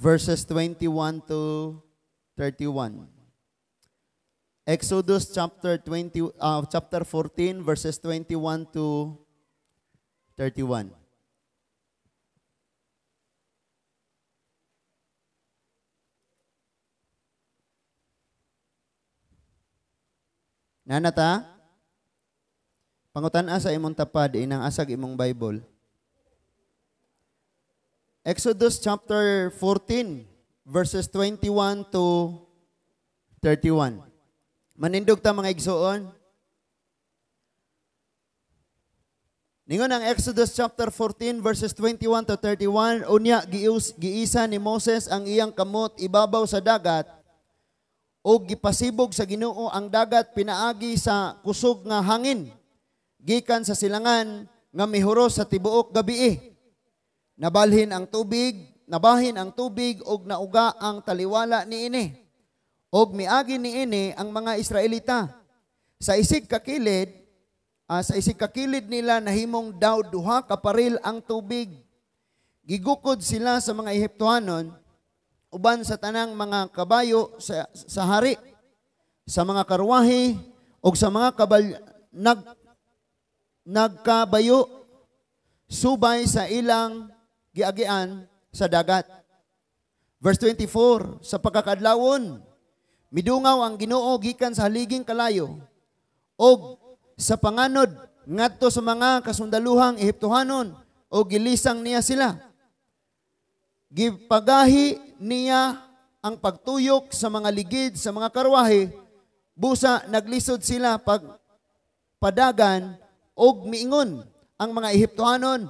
verses 21 to 31. Exodus chapter 14 verses 21 to 31. Nanata, pangutan-a sa imong tapad, inang asag imong Bible. Exodus chapter 14, verses 21 to 31. Manindog ta mga igsoon. Ningon ang Exodus chapter 14, verses 21 to 31, unya giisa ni Moses ang iyang kamot ibabaw sa dagat, o gipasibog sa Ginoo ang dagat pinaagi sa kusog nga hangin, gikan sa silangan nga mihuros sa tibuok gabii. Nabahin ang tubig og nauga ang taliwala niini. Og miagi niini ang mga Israelita. Sa isig kakilid nila nahimong daw duha ka paril ang tubig. Gigukod sila sa mga Ehiptohanon uban sa tanang mga kabayo sa hari, sa mga karwahe og sa mga nagkabayo subay sa ilang giagian sa dagat. Verse 24, sa pagkakadlawon, midungaw ang Ginoo gikan sa haliging kalayo, og sa panganod ngadto sa mga kasundaluhang Ehiptohanon, og gilisang niya sila. Gipagahi niya ang pagtuyok sa mga ligid sa mga karwahe, busa naglisod sila padagan, og miingon ang mga Ehiptohanon,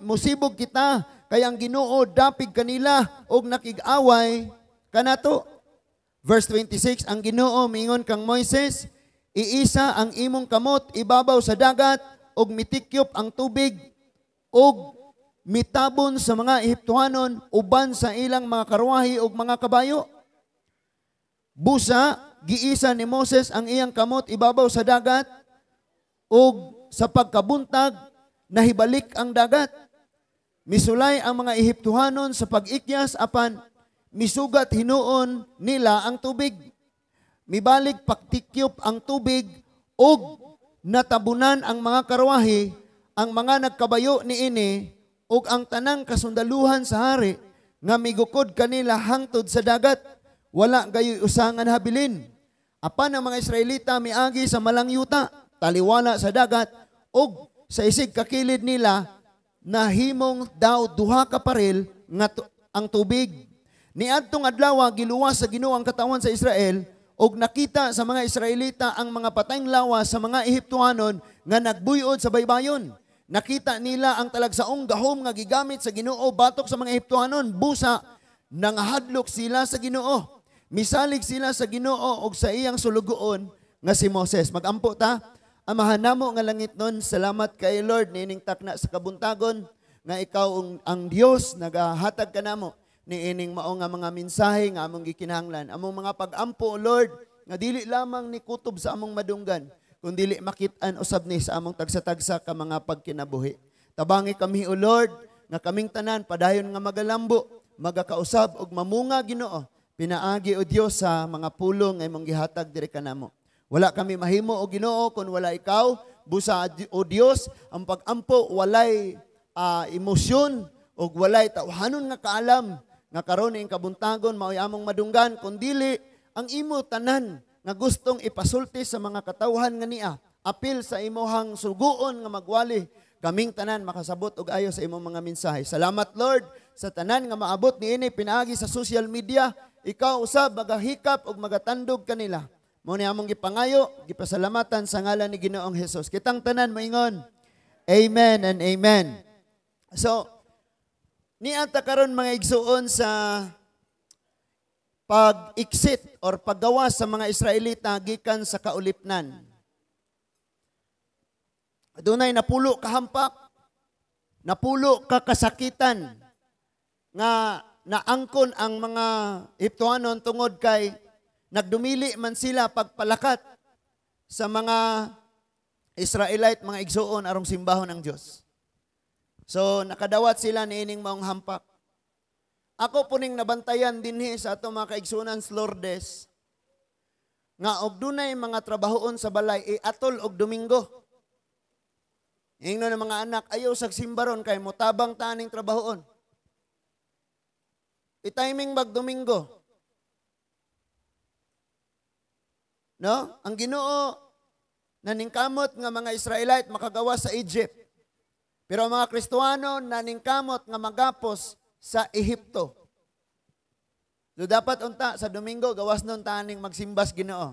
musibog kita, kaya ang Ginoo dapig kanila og nakig-away kanato. Verse 26, ang Ginoo miingon kang Moises, iisa ang imong kamot ibabaw sa dagat og mitikyop ang tubig og mitabon sa mga Ehiptohanon uban sa ilang mga karwahe ug mga kabayo. Busa giisa ni Moses ang iyang kamot ibabaw sa dagat ug sa pagkabuntag nahibalik ang dagat. Misulay ang mga Ehiptohanon sa pag-ikyas apan misugat hinuon nila ang tubig. Mibalik paktikyop ang tubig ug natabunan ang mga karwahe, ang mga nagkabayo niini ug ang tanang kasundaluhan sa hari nga migukod kanila hangtod sa dagat, wala gayoy usangan habilin. Apan ang mga Israelita miagi sa malangyuta, taliwala sa dagat, ug sa isig kakilid nila nahimong daw duha ka paril nga ang tubig. Niadtong adlaw giluwas sa Ginoo ang katawan sa Israel, ug nakita sa mga Israelita ang mga patayng lawas sa mga Ehiptohanon nga nagbuyod sa baybayon. Nakita nila ang talagsaong gahom nga gigamit sa Ginoo batok sa mga Ehiptohanon. Busa nangahadlok sila sa Ginoo. Misalig sila sa Ginoo og sa iyang sulugoon nga si Moses. Magampo ta. Amahan namo nga langit nun, salamat kay Lord niining takna sa kabuntagon nga ikaw ang Dios nagahatag kanamo niining mao nga mga mensahe nga among gikinahanglan. Among mga pag-ampo Lord nga dili lamang ni kutob sa among madunggan, kundi makit-an usab ni sa among tagsa-tagsa ka mga pagkinabuhi. Tabangi kami o Lord nga kaming tanan padayon nga magalambo, magakausab og mamunga Ginoo. Pinaagi o Dios sa mga pulong nga imong gihatag diri kanamo. Wala kami mahimo o Ginoo kung wala ikaw. Busa o Dios ang pag-ampo walay emosyon o walay tawhanon nga kaalam nga karon ing kabuntagon maoy among madunggan kundili ang imo tanan nga gustong ipasulti sa mga katawhan nga niya. Apil sa imuhang suguon nga magwali kaming tanan makasabot og ayo sa imong mga mensahe. Salamat Lord sa tanan nga maabot niini pinaagi sa social media. Ikaw usab magahikap og magatandog kanila. Mao ni among gipangayo, gipasalamatan sa ngalan ni Ginoong Hesus. Kitang tanan moingon, amen and amen. So, niadta karon mga igsuon sa pag-exit or paggawas sa mga Israelita gikan sa kaulipnan. Adunay napulo ka hampak, napulo ka kasakitan nga naangkon ang mga Ehiptohanon tungod kay nagdumili man sila pagpalakat sa mga Israelite, mga igsuon arong simbahon ng Diyos. So, nakadawat sila niining maong hampak. ako puning nabantayan dinhi sa ato mga kaigsunan sa Lourdes, nga og dunay mga trabahoon sa balay, atol og Domingo. Ingno ng mga anak, ayaw sagsimbaron kay motabang taning trabahoon. I-timing bag Domingo. No? Ang Ginoo naningkamot nga mga Israelite makagawa sa Egypt. Pero ang mga Kristiyano naningkamot nga magapos sa Ehipto. So dapat unta sa Domingo gawas nun taning magsimbas Ginoo.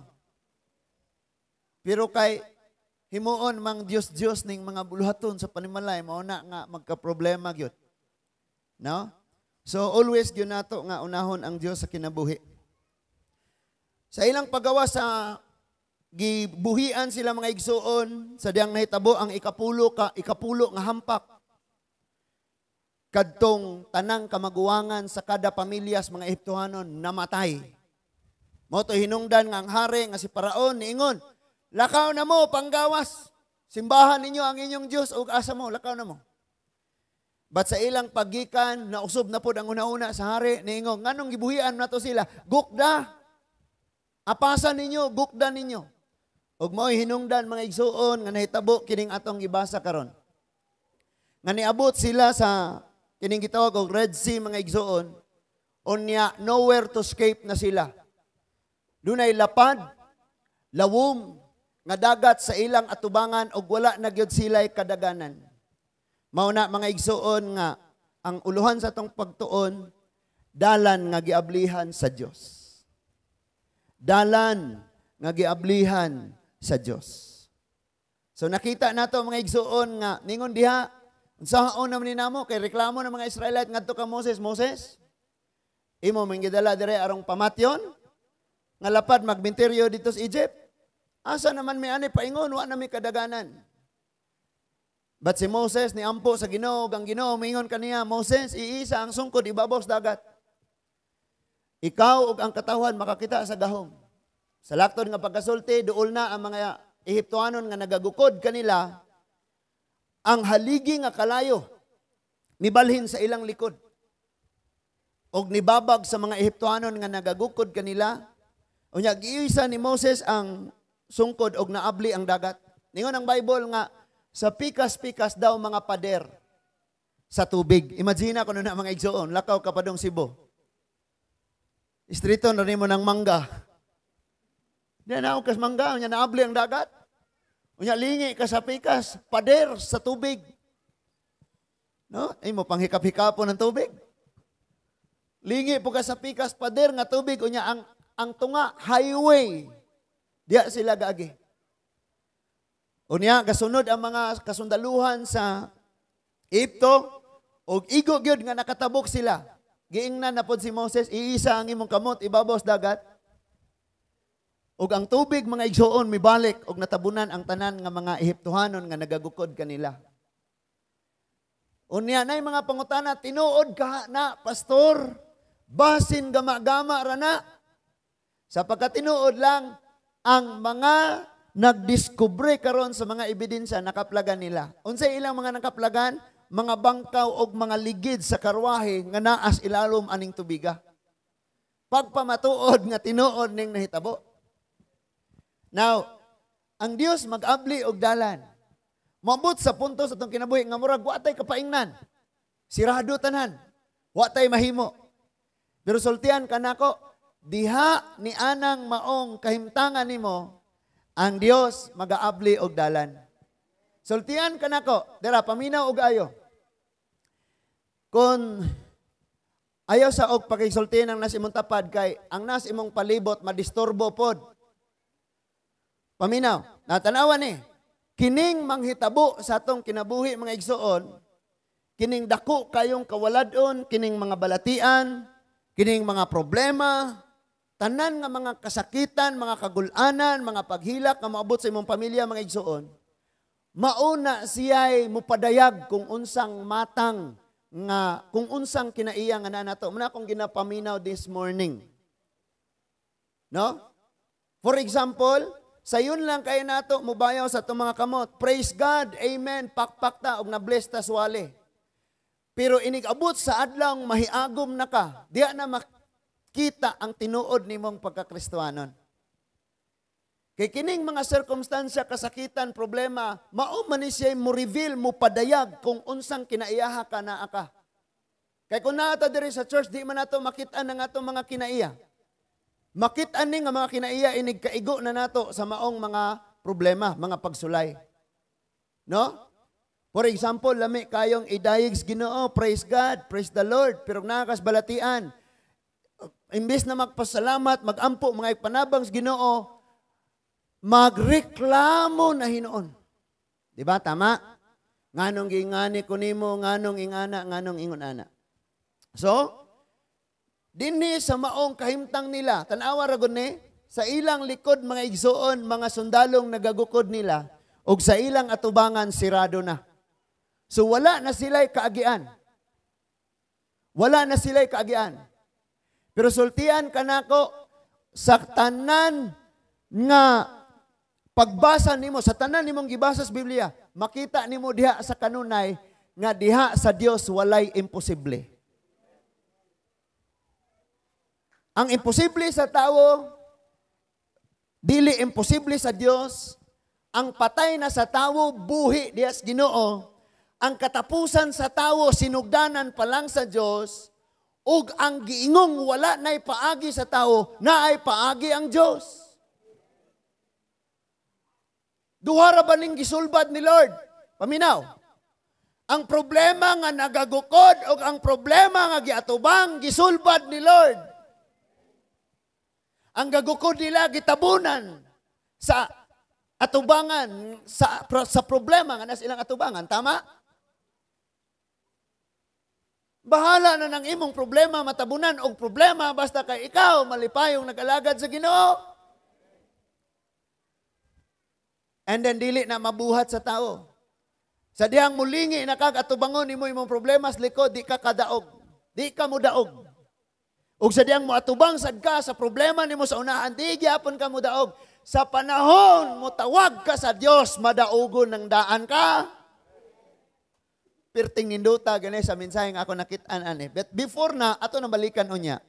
Pero kay himuon mang Dios ning mga buluhaton sa panimalay mao na nga magka-problema gyud. No? So always gyud nato nga unahon ang Dios sa kinabuhi. Sa ilang paggawa sa gibuhian sila mga igsuon sa diyang nahitabo ang ikapulo nga hampak. Kadtong tanang kamaguwangan sa kada pamilyas mga Ehiptohanon namatay. Mo to hinungdan nga ang hari nga si Paraon niingon, lakaw na mo panggawas. Simbahan ninyo ang inyong Dios ug asa mo lakaw na mo. But sa ilang paggikan nausob na pod ang una-una sa hari niingon, nganong gibuhian nato sila? Gukda. Apasan ninyo, gukda ninyo. Ug mao'y hinungdan mga igsuon nga nahitabo kining atong gibasa karon. Nga niabot sila sa kining gitawag og Red Sea mga igsuon, unya nowhere to escape na sila. Dunay lapad, lawom nga dagat sa ilang atubangan ug wala na gyud sila'y kadaganan. Mao na mga igsuon nga ang uluhan sa atong pagtuon dalan nga giablihan sa Dios. Dalan nga giablihan sa Dios. So nakita nato mga igsuon nga ningon diha unsaon naman ninamo kay reklamo ng mga Israelite ngadto ka Moses, imo manggidala dire arong pamatyon nga lapad magminteryo dito sa Egypt. Asa naman may ani paingon wa na may kadaganan. But si Moses ni ampo sa Ginoo, ang Ginoo mingon kaniya, Moses, iisa ang sungkod ibabaw sa dagat. Ikaw ug ang katawan makakita sa gahom. Sa laktod nga pagkasulti, duol na ang mga Ehiptoanon nga nagagukod kanila, ang haligi nga kalayo, nibalhin sa ilang likod. Og nibabag sa mga Ehiptoanon nga nagagukod kanila, unya giisa ni Moses ang sungkod og naabli ang dagat. Ningon ang Bible nga, sa pikas-pikas daw mga pader sa tubig. Imagine ko na mga igsoon, lakaw kapadong Cebu. Istrito na rin mo ng mangga. Diyan na kas mangga, unya naabli ang dagat. Unya lingi ka sa pikas, pader sa tubig. No? Ay mo panghikap-hikapo ng tubig. Lingi po ka sa pikas, pader nga tubig, unya ang tunga highway. Diya sila gaagi. Unya kasunod ang mga kasundaluhan sa Egypto og igo gyud nga nakatabok sila. Giingnan na pod si Moses, iisa ang imong kamot ibabaw sa dagat. Ug ang tubig mga igsoon mibalik og natabunan ang tanan nga mga Ehiptohanon nga nagagukod kanila. Unya nay mga pangutana, tinuod ka na pastor, basin gama-gama ra na. Sa pagkatinuod lang ang mga nagdiskubre karon sa mga ebidensya nakaplagan nila. Unsay ilang mga nakaplagan? Mga bangkaw o mga ligid sa karwahe nga naas ilalom aning tubiga. Pagpamatuod nga tinuod ning nahitabo. Now, ang Dios mag-abli og dalan. Mabot sa punto sa itong kinabuhi nga murag wa tay kapaingnan. Sirado tanan. Wa tay mahimo. Pero sultian kanako, diha ni anang maong kahimtangan nimo, ang Dios mag-aabli og dalan. Sultian kanako, dira paminaw og ayo. Kung ayaw sa og pakisulti ng nas imong tapad kay ang nas imong palibot madisturbo pod. Paminaw, natanawan ni, kining manghitabo sa atong kinabuhi mga igsoon, kining dako kayong kawaladon, kining mga balatian, kining mga problema, tanan nga mga kasakitan, mga kagulanan, mga paghilak nga maabot sa imong pamilya mga igsoon, mauna siya'y mupadayag kung unsang matang nga kung unsang kinaiya nga na nato. Muna akong ginapaminaw this morning. No? For example, sayon lang kayo nato mubayaw sa itong mga kamot. Praise God, amen, pakpak ta, og na-bless ta suwali. Pero inigabot sa adlang mahiagom na ka, diya na makita ang tinuod nimong pagkakristohanon. Kay kining mga sirkumstansya, kasakitan, problema, mao man ni siya mo reveal, mo padayag kung unsang kinaiyaha ka na aka. Kay kung naata diri sa church, di man nato makita na nga mga kinaiya. Makita ni nga mga kinaiya, inig kaigo na nato sa maong mga problema, mga pagsulay. No? For example, lami kayong idayig Ginoo, praise God, praise the Lord, pero nakas balatian. Imbes na magpasalamat, magampo, mga ipanabang sa Ginoo, magreklamo na hinoon. Di ba? Tama? Nganong gingani ko nimo, nganong ingana, nganong ingon ana. So, dinhi sa maong kahimtang nila, tanawa ragon ni, sa ilang likod mga igsoon, mga sundalong nagagukod nila, ug sa ilang atubangan sirado na. So wala na sila'y kaagian. Wala na sila'y kaagian. Pero sultian kanako sa tanan nga pagbasa nimo, sa tanan nimong gibasa sa Biblia, makita nimo diha sa kanunay nga diha sa Dios walay imposible. Ang imposible sa tao, dili imposible sa Dios. Ang patay na sa tao, buhi diha sa Ginoo. Ang katapusan sa tao, sinugdanan pa lang sa Diyos, ug ang giingong wala na'y paagi sa tao, naay paagi ang Diyos. Duhara ba ning gisulbad ni Lord? Paminaw. Ang problema nga nagagukod o ang problema nga giatubang, gisulbad ni Lord. Ang gagukod nila gitabunan sa atubangan, sa problema nga nas ilang atubangan. Tama? Bahala na ng imong problema, matabunan og problema, basta kay ikaw, malipayong nag-alagad sa Ginoo. And then, dili na mabuhat sa tao. Sa dihang mulingi, nakagatubangon nimo imong problema sa likod, di ka kadaog. Di ka mudaog. Ug sa dihang mo atubang sad ka sa problema nimo sa unahan, di gyapon ka mudaog. Sa panahon mo tawag ka sa Dios, madaugon ng daan ka. Pirting ninduta gani sa mensahe nga ako nakit-an ani. But before na ato na balikan unya.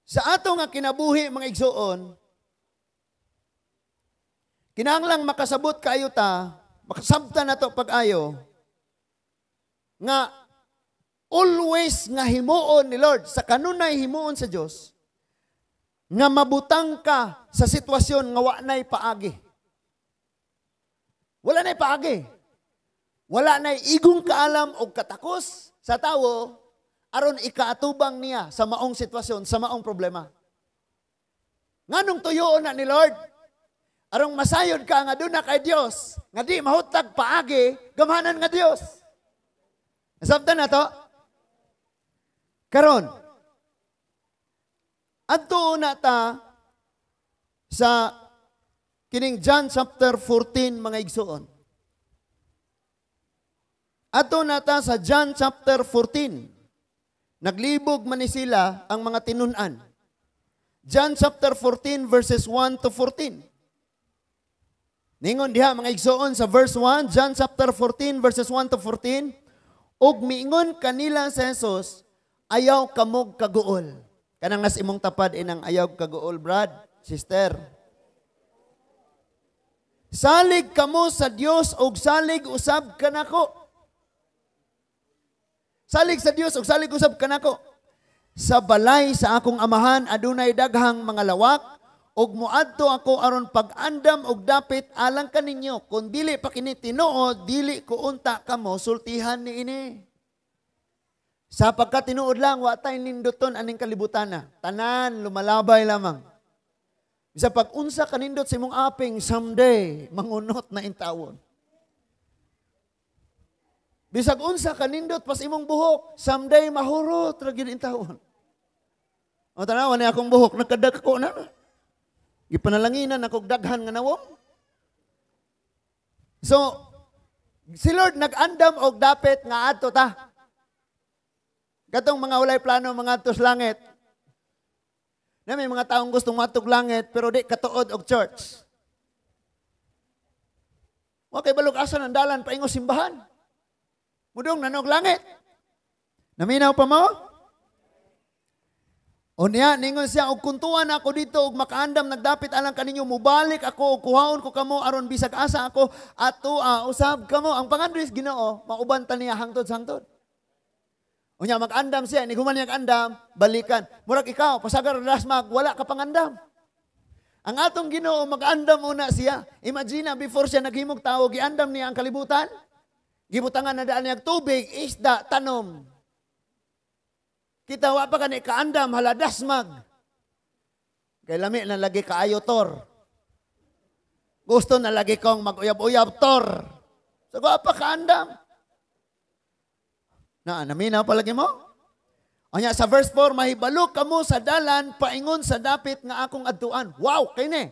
Sa ato nga kinabuhi mga igsoon, kinahanglang makasabot kayo ta, makasabta na to pag-ayo, nga always nga himuon ni Lord, sa kanunay himuon sa Dios, nga mabutang ka sa sitwasyon nga wa nay paagi. Wala nay paagi. Wala na igong kaalam o katakos sa tao aron ikaatubang niya sa maong sitwasyon, sa maong problema. Nganong tuyoon na ni Lord? Arong masayod ka nga doon na kay Dios, nga di mahutag paagi, gamanan nga Dios. Nasabtan na to? Karon, adto na ta sa kining John chapter 14 mga igsoon. Ato nata sa John chapter 14. Naglibog man ni sila ang mga tinunan. John chapter 14 verses 1 to 14. Ningon diha mga igsoon sa verse 1, John chapter 14 verses 1 to 14. Og miingon kanila sa Jesus, ayaw kamog kaguol. Kanang nas imong tapad inang ayaw kaguol, brad, sister. Salig kamo sa Dios og salig usab kanako. Salig sa Dios ug salig usab kanako. Sa balay sa akong amahan adunay daghang mga lawak ug moadto ako aron pag-andam og dapit alang kaninyo. Kun dili pa kini tinuod, dili ko unta kamo sultihan niini. Sa pagkatinuod lang wa tay ninduton aning kalibutana. Tanan lumalabay lamang. Sa pag-unsa kanindot sa imong aping someday mangunot na intawon. Bisag unsa kanindot pas imong buhok, someday mahurot ra gyud intawon. O tanaw ni akong buhok nagkadagko na. Gipanalanginan ako daghan nga nawom. So si Lord nag-andam og dapit nga adto ta. Katong mga walay plano mga adto sa langit. Na may mga taong gustong matug langit pero di katuod og church. Wa kay balog asa nang dalan paingo simbahan. Mudong nanog langit. Naminaw pa mo? Unya, ningon siya, og kuntuan ako dito, og makaandam, nagdapit alang kaninyo, mubalik ako, og kuhaon ko kamo, aron bisag asa ako, ato, usab kamo. Ang pangandris, Ginoo, maubanta niya hangtod-hangtod. Unya, mag-andam siya, ni human niyang andam, balikan. Murag ikaw, pasagar rasmag, wala ka pangandam. Ang atong Ginoo, mag-andam muna siya. Imagine, before siya naghimog tao, giandam niya ang kalibutan. Gibutangan na daan niyang tubig, isda, tanom. Kita wa pa kani kaandam haladasmag. Kay lami na lagi kaayo tor. Gusto na lagi kong mag-uyab-uyab tor. So wa pa kaandam. Naminaw palagi mo? Anya sa verse 4, mahibalo kamo sa dalan paingon sa dapit nga akong adtuan. Wow, kini.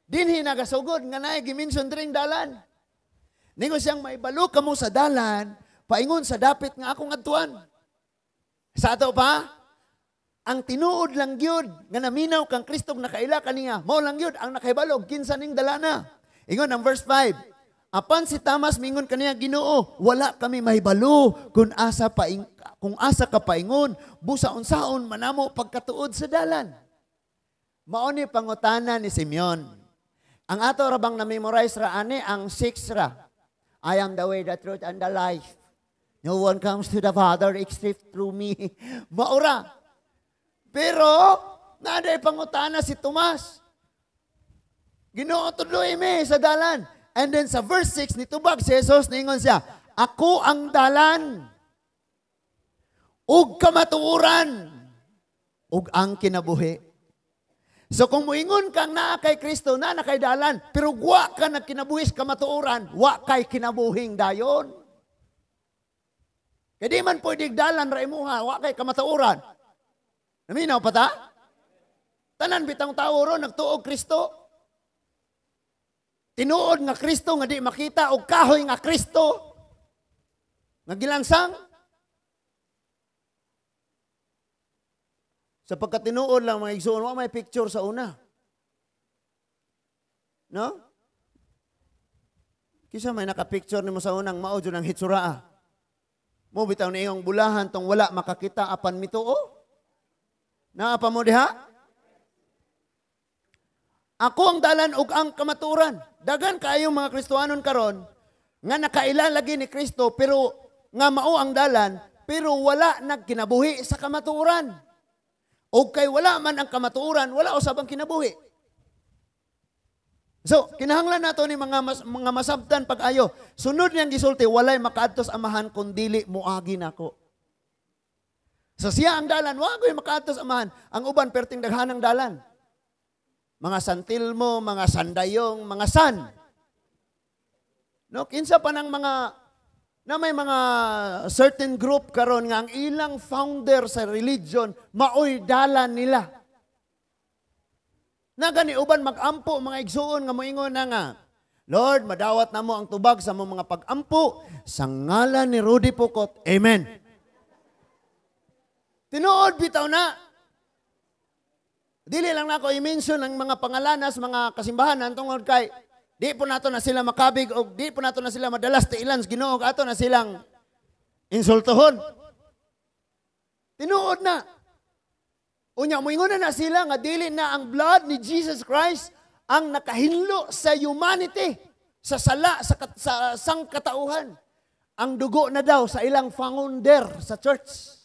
Dinhi nagasugod nga naay gimension dring dalan. Ningo siyang mahibalo kamo sa dalan paingon sa dapit nga akong adtuan. Sa ato pa, ang tinuod lang gyud nga naminaw kang Kristo nakaila kaniya, mao lang gyud ang nakahibalog kinsa ning dalana. Ingon ang verse 5. Apan si Thomas mingon kaniya, Ginoo, wala kami mahibalo kung asa ka paingon, busa unsaon manamo pagkatuod sa dalan. Mao ni pangutana ni Simeon. Ang ato rabang na-memorize ra ani ang 6 ra. I am the way, the truth, and the life. No one comes to the Father except through me. Maura. Pero, naday pangutana si Tomas. Ginoo tudloy mi sa dalan. And then sa verse 6, nitubag si Jesus, ningon siya, ako ang dalan, ug kamatuoran, ug ang kinabuhi. So kung muingon kang naa kay Kristo, na kay dalan, pero wa ka na kinabuhis kamatuoran, wa kay kinabuhing dayon. Kaya di man pwede dalan ra imuha, wa kay kamatauran. Naminaw pa ta? Tanan bitang tao ron, nagtuog Kristo. Tinuod nga Kristo, nga di makita, o kahoy nga Kristo. Nga gilansang. Sa pagkatinuod lang mga igsoon, wa may picture sa una. No? Kisa may nakapicture ni mo sa unang mao dyan ang hitsuraa. Mo bitaw ni iyong bulahan tong wala makakita apan mituo. Naapa mo diha? Ako ang dalan ug ang kamaturan. Dagan kaayo mga Kristohanon karon nga nakaila lagi ni Kristo pero nga mao ang dalan pero wala nagkinabuhi sa kamaturan. O kay wala man ang kamaturan, wala usab ang kinabuhi. So, kinahanglan nato ni mga masabtan pag-ayo. Sunod niyang gisulti, walay makaadtos amahan kung dili muagi nako. So siya ang dalan, wagoy makaadtos amahan. Ang uban perting daghanang dalan. Mga santilmo, mga sandayong, mga san. No, kinsa pa ng mga na may mga certain group karon nga ang ilang founder sa religion maoy dalan nila. Nagani uban mag-ampo mga igsuon nga moingon na nga, Lord, madawat na mo ang tubag sa mong mga pag-ampo sa ngalan ni Rudy Pukot. Amen. Tinuod bitaw na. Dili lang nako i-mention ang mga pangalanas, mga kasimbahan tungod kay di po nato na sila makabig o di po nato na sila madalas tiilans Ginoo ato na silang insultohon. Tinuod na. Unya, moingon na sila nga dili na ang blood ni Jesus Christ ang nakahinlo sa humanity, sa sala, sa sangkatauhan. Ang dugo na daw sa ilang founder sa church.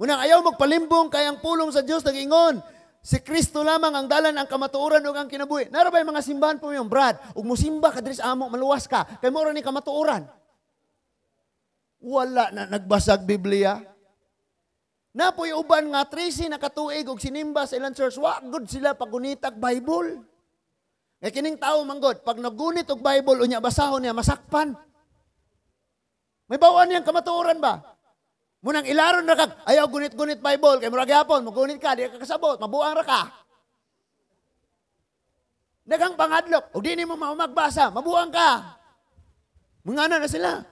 Munang ayaw magpalimbong kay ang pulong sa Diyos nag-ingon, si Kristo lamang ang dalan, ang kamatuoran ug ang kinabuhi. Narabay mga simbahan po yung Brad, ug musimba ka diri sa amo, maluwas ka, kay mo ra ni kamatuoran. Wala na nagbasag Biblia. Napoy uban nga 13 na katuig og sinimba sa ilang church, wa good sila pagunitag Bible. Kay kining tawo manggod, pag nagunit og Bible unya basahon niya masakpan. May bawaan niyang kamatuoran ba? Munang ilaron ra kag ayaw gunit-gunit Bible kay murag gyapon magunit ka di ka kasabot, mabuang ra ka. Daghang pangadlok, ug di nimo magbasa, mabuang ka. Mungana na sila.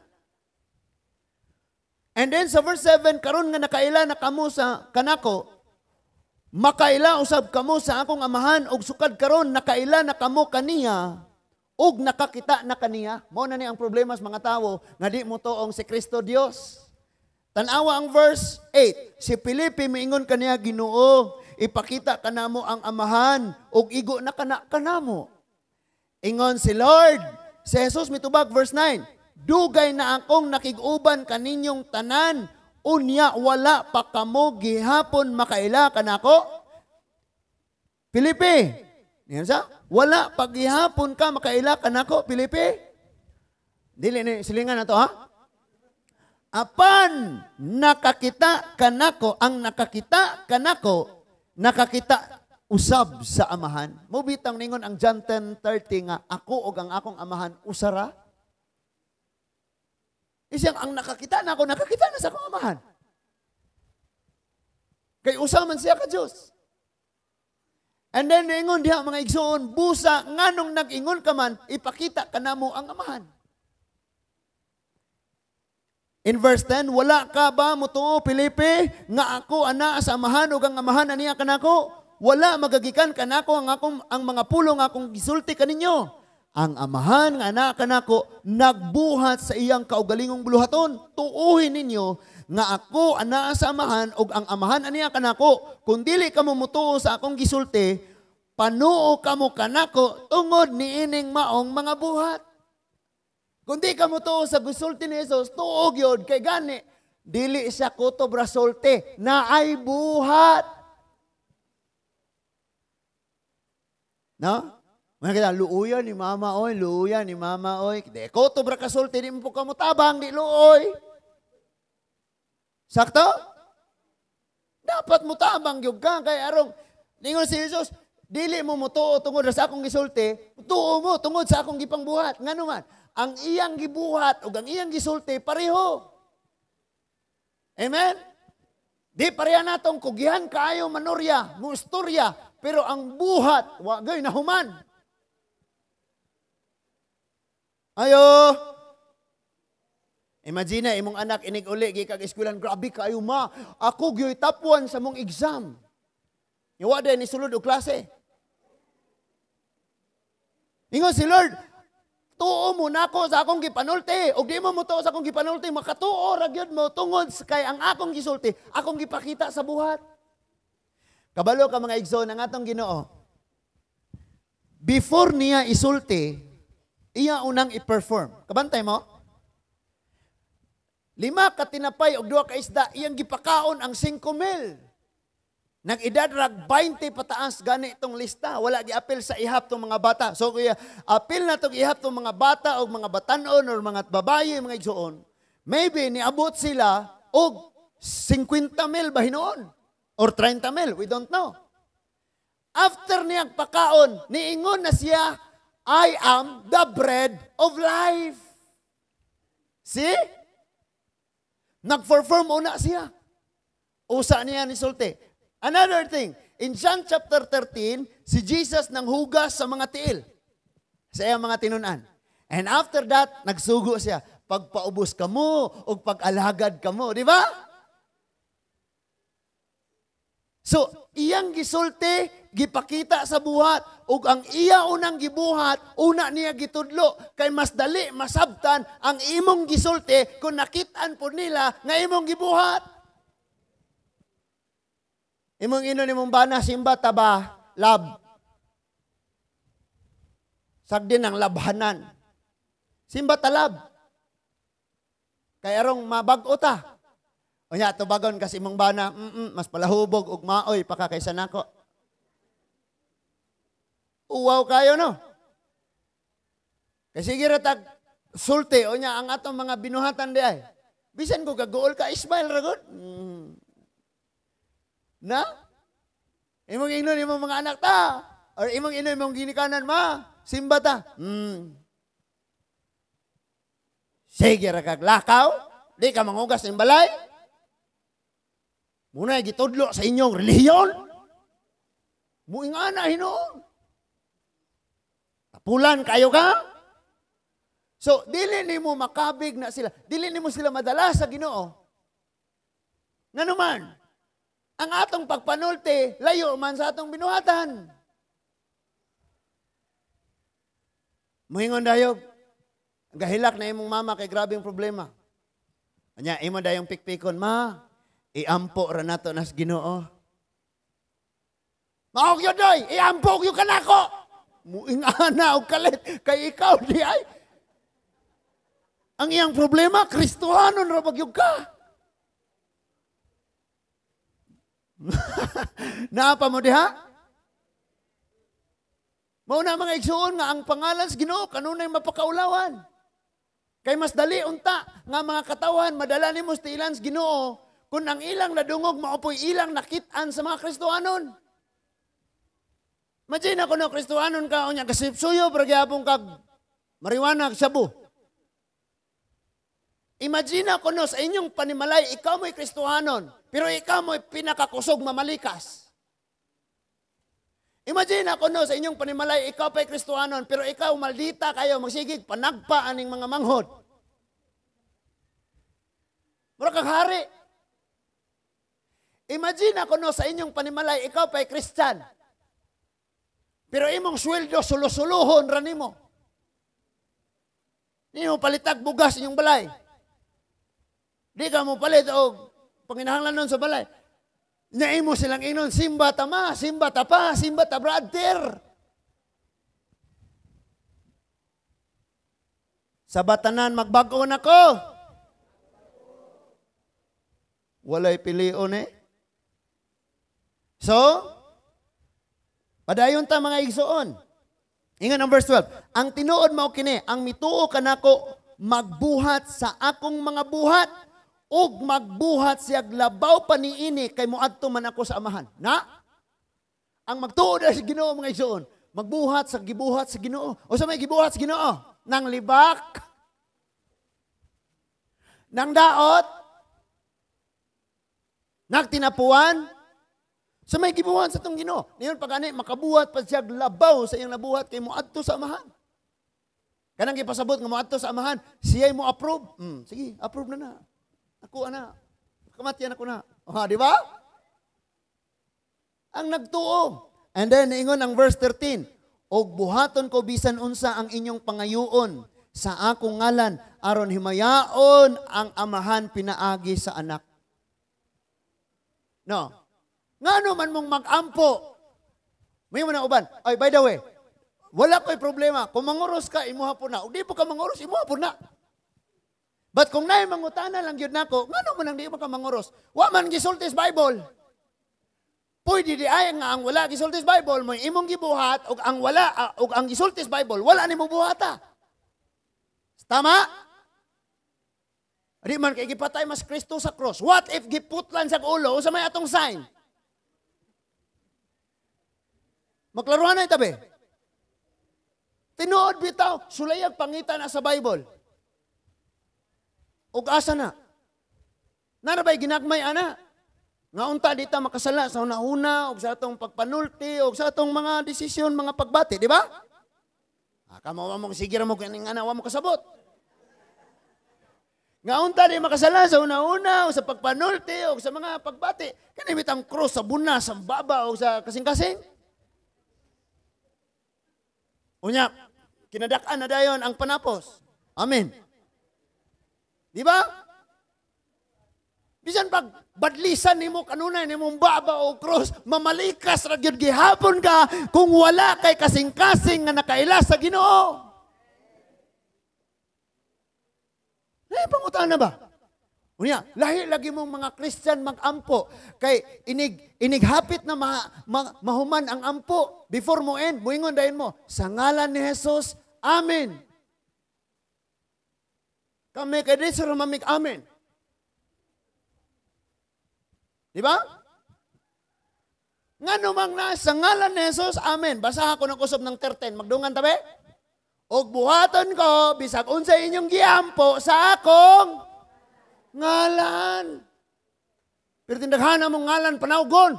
And then sa verse 7, karon nga nakaila na kamo sa kanako, makaila usab kamo sa akong amahan, og sukad karon nakaila na kamo kaniya, ug nakakita na kaniya. Mao na ni ang problema sa mga tawo nga di mo tuong si Kristo Dios. Tanawa ang verse 8. Si Felipe miingon kaniya, Ginoo, ipakita kanamo ang amahan ug igo na kanamo. Ingon si Lord, si Jesus mitubag verse 9. Dugay na akong nakig-uban kaninyong tanan, unya wala pa kamo gihapon makaila kanako. Felipe, niyan sa? Wala paghihapon ka makaila kanako, Felipe. Dili ni silingan na to, ha? Apan nakakita kanako, ang nakakita kanako, nakakita usab sa amahan. Mubitang ningon ang John 10:30 nga, ako og ang akong amahan usara. Isang ang nakakita na ako, nakakita na sa akong amahan. Kay usaman siya ka Diyos. And then ningon diha mga igsoon, busa nganong nag-ingon ka man, ipakita kanamo ang amahan. In verse 10, wala ka ba mo to, Felipe, nga ako ana sa amahan o ang amahan aniya kanako? Wala magagikan kanako ang mga pulong akong gisulti kaninyo. Ang amahan nga ana kanako nagbuhat sa iyang kaugalingong buluhaton. Tuuhin ninyo nga ako ana sa amahan o ang amahan aniya kanako. Kung dili ka mumutuo sa akong gisulti, panuo kamo kanako tungod niining maong mga buhat. Kung di ka mutuo sa gisulti ni Jesus, tuog yun kay gani. Dili siya kutob rasulti na ay buhat. No? Mga kita, luuyan ni mama oy, luuyan ni mama oy. Di kutob ra kasulti, di mo po kamutabang, di luoy. Sakto? Dapat mutabang yung ka, kaya arong, ningon si Jesus, dili mo mutuo tungod sa akong gisulti, tuo mo tungod sa akong gipangbuhat. Nga naman, ang iyang gibuhat o ang iyang gisulti, pareho. Amen? Di pareha natong kugihan kaayo manorya, musturya, pero ang buhat, wagay na human. Ayo! Imagine, imong anak inig uli, gikag eskwelahan, grabe kayo ma, ako gyo'y tapuan sa mong exam. Iwa din, isulod o klase. Ingon si Lord, tuo mo na ako sa akong gipanulti. O di mo tuo sa akong gipanulti, makatuo ragyod mo tungod kay ang akong gisulti, akong gipakita sa buhat. Kabalo ka mga igsoon, ang atong Ginoo. Before niya isulti, iya unang i-perform. Kabantay mo? 5 ka tinapay o 2 ka isda, iyang gipakaon ang 5,000. Nag-edad rag 20 pataas gani itong lista. Wala gi-apil sa ihap tong mga bata. So kuya, apil na tong ihap tong mga bata o mga batanon o mga babaye, mga igsoon. Maybe niabot sila og 50,000 ba hinoon? Or 30,000, we don't know. After niyang pakaon, niingon na siya, I am the bread of life. See? Nag-perform una siya. Usa niya ni sulti. Another thing, in John chapter 13, si Jesus nang hugas sa mga tiil. Sa iyang mga tinunan. And after that, nagsugo siya. Pagpaubos ka mo, o pag-alagad ka mo. Di ba? So, iyang gisulti, gipakita sa buhat, ug ang iya unang gibuhat, una niya gitudlo, kay mas dali, masabtan, ang imong gisulti, kung nakitaan po nila, nga imong gibuhat. Imong ino nimong bana, simba, taba, lab. Sagdin ang labhanan. Simba talab. Kay arong mabag-o ta. O niya, tubagon kasi imong bana, mas palahubog ug maoy pa kaysa nako. Uwaw kayo, no? Kasi giratag sulti, o niya, ang atong mga binuhatan di ay. Bisan ko gagool ka, Ismail ragot. Na? Imong ingnon, imong mga anak ta. Or imong ingnon, imong ginikanan ma. Simba ta. Sige rakag lakaw. Di ka mangugas ng balay. Muna gitudlo sa inyong relihiyon. Muinga na hinoon. Tapulan kayo ka. So, dili ni mo makabig na sila. Dili ni mo sila madala sa Ginoo. Nga naman, ang atong pagpanulti, layo man sa atong binuhatan. Muhingon dayog. Gahilak na imong mama kay grabing problema. Anya, imo dayong pikpikon, ma, iampo ra nato nas Ginoo. Maog yun doy, iampo yung kanako. Muing ana og kalit, kay ikaw di ay. Ang iyang problema, Kristohanon ra bagyog ka. Naapa mo diha? Mao na mga igsuon nga ang pangalan sa Ginoo kanunay mapakaulawan. Kay mas dali unta nga mga katawan madala nimo sa tilan sa Ginoo kung ang ilang nadungog maopoy ilang nakit-an sa mga Kristohanon. Imagine ako no Kristohanon ka unya kasipsuyo pero gyapon kag marijuana sabu. Imagine ako no sa inyong panimalay ikaw mo'y Kristohanon pero ikaw mo'y pinakakusog mamalikas. Imagine ako no sa inyong panimalay, ikaw pa'y Kristohanon, pero ikaw maldita kayo, magsigig, panagpa aning mga manghod. Mura kang hari. Imagine ako no sa inyong panimalay, ikaw pa'y Christian. Pero imong sweldo, sulusuluhon rani mo. Di mo palitag bugas inyong balay. Di ka mo palit o panginahanglan nun sa balay. Naimo silang inon, simba tama, simba tapa, simba ta brother. Sa batanan, magbago na ko. Walay pilion eh. So, padayon ta mga igsoon. Ingan ang verse 12. Ang tinuod mao kini, ang mituo kanako magbuhat sa akong mga buhat. Og magbuhat siya labaw pa niini kay muadto man ako sa amahan. Na? Ang magtuod sa Ginoo mga igsoon, magbuhat sa gibuhat sa Ginoo. O sa may gibuhat sa Ginoo? Nang libak, nang daot, nagtinapuan, sa may gibuhat sa tong Ginoo. Niyon pagani makabuhat pa siya labaw sa iyang nabuhat kay muadto sa amahan. Kanang gipasabot nga muadto sa amahan, siya'y mo approve. Sige, approve na. Ako, ana. Kamatian ako na. Di ba? Ang nagtuo. And then, ingon ang verse 13. Og buhaton ko bisan unsa ang inyong pangayoon sa akong ngalan, aron himayaon ang amahan pinaagi sa anak. No. Ngano man mong mag-ampo. May mo na uban. Ay, by the way, wala ko'y problema. Kung manguros ka, imuha po na. O di po ka manguros, imuha po na. But kung naay mangutana lang yun nako, ngano man ang di mo ka manguros? Wa man gisultis Bible. Pwede di ay nga ang wala gisultis Bible mo imong gibuhat og ang wala og ang gisultis Bible wala nimo buhata. Tama? Di man kay gipatay mas Kristo sa cross. What if giputlan sa ulo sa may atong sign? Maklaruhan na itabi. Tinuod bitaw, sulayag pangitan na sa Bible. Og asa na? Narabay ginagmay ana. Nga unta dita makasala sa una-una og sa atong pagpanulti og sa atong mga desisyon, mga pagbati, di ba? Kamo mo sige ra mo kaning ana wa mo kasabot. Nga unta di makasala sa una-una og sa pagpanulti og sa mga pagbati. Kani bitang cross sa buna, sa baba og sa kasing-kasing. Unya, kinadak-an na dayon ang panapos. Amen. Di ba? Bisan pag badlisan nimo kanunay nimong baba o cross, mamalikas ra gyud gihapon ka kung wala kay kasing-kasing nga nakaila sa Ginoo. Pangutana ba? Unya, lahi lagi mong mga Christian mag-ampo kay inighapit na mahuman ang ampo before mo end, muingon dayon mo sa ngalan ni Jesus. Amen. Kami kay di sa ramamik amen. Di ba? Nga numang na sa ngalan ni Jesus, amen. Basaha ko ng kusog ng 13. Magdungan tabi? Og buhaton ko, bisag unsa inyong giampo sa akong ngalan. Pero tindaghana mong ngalan, panawgon.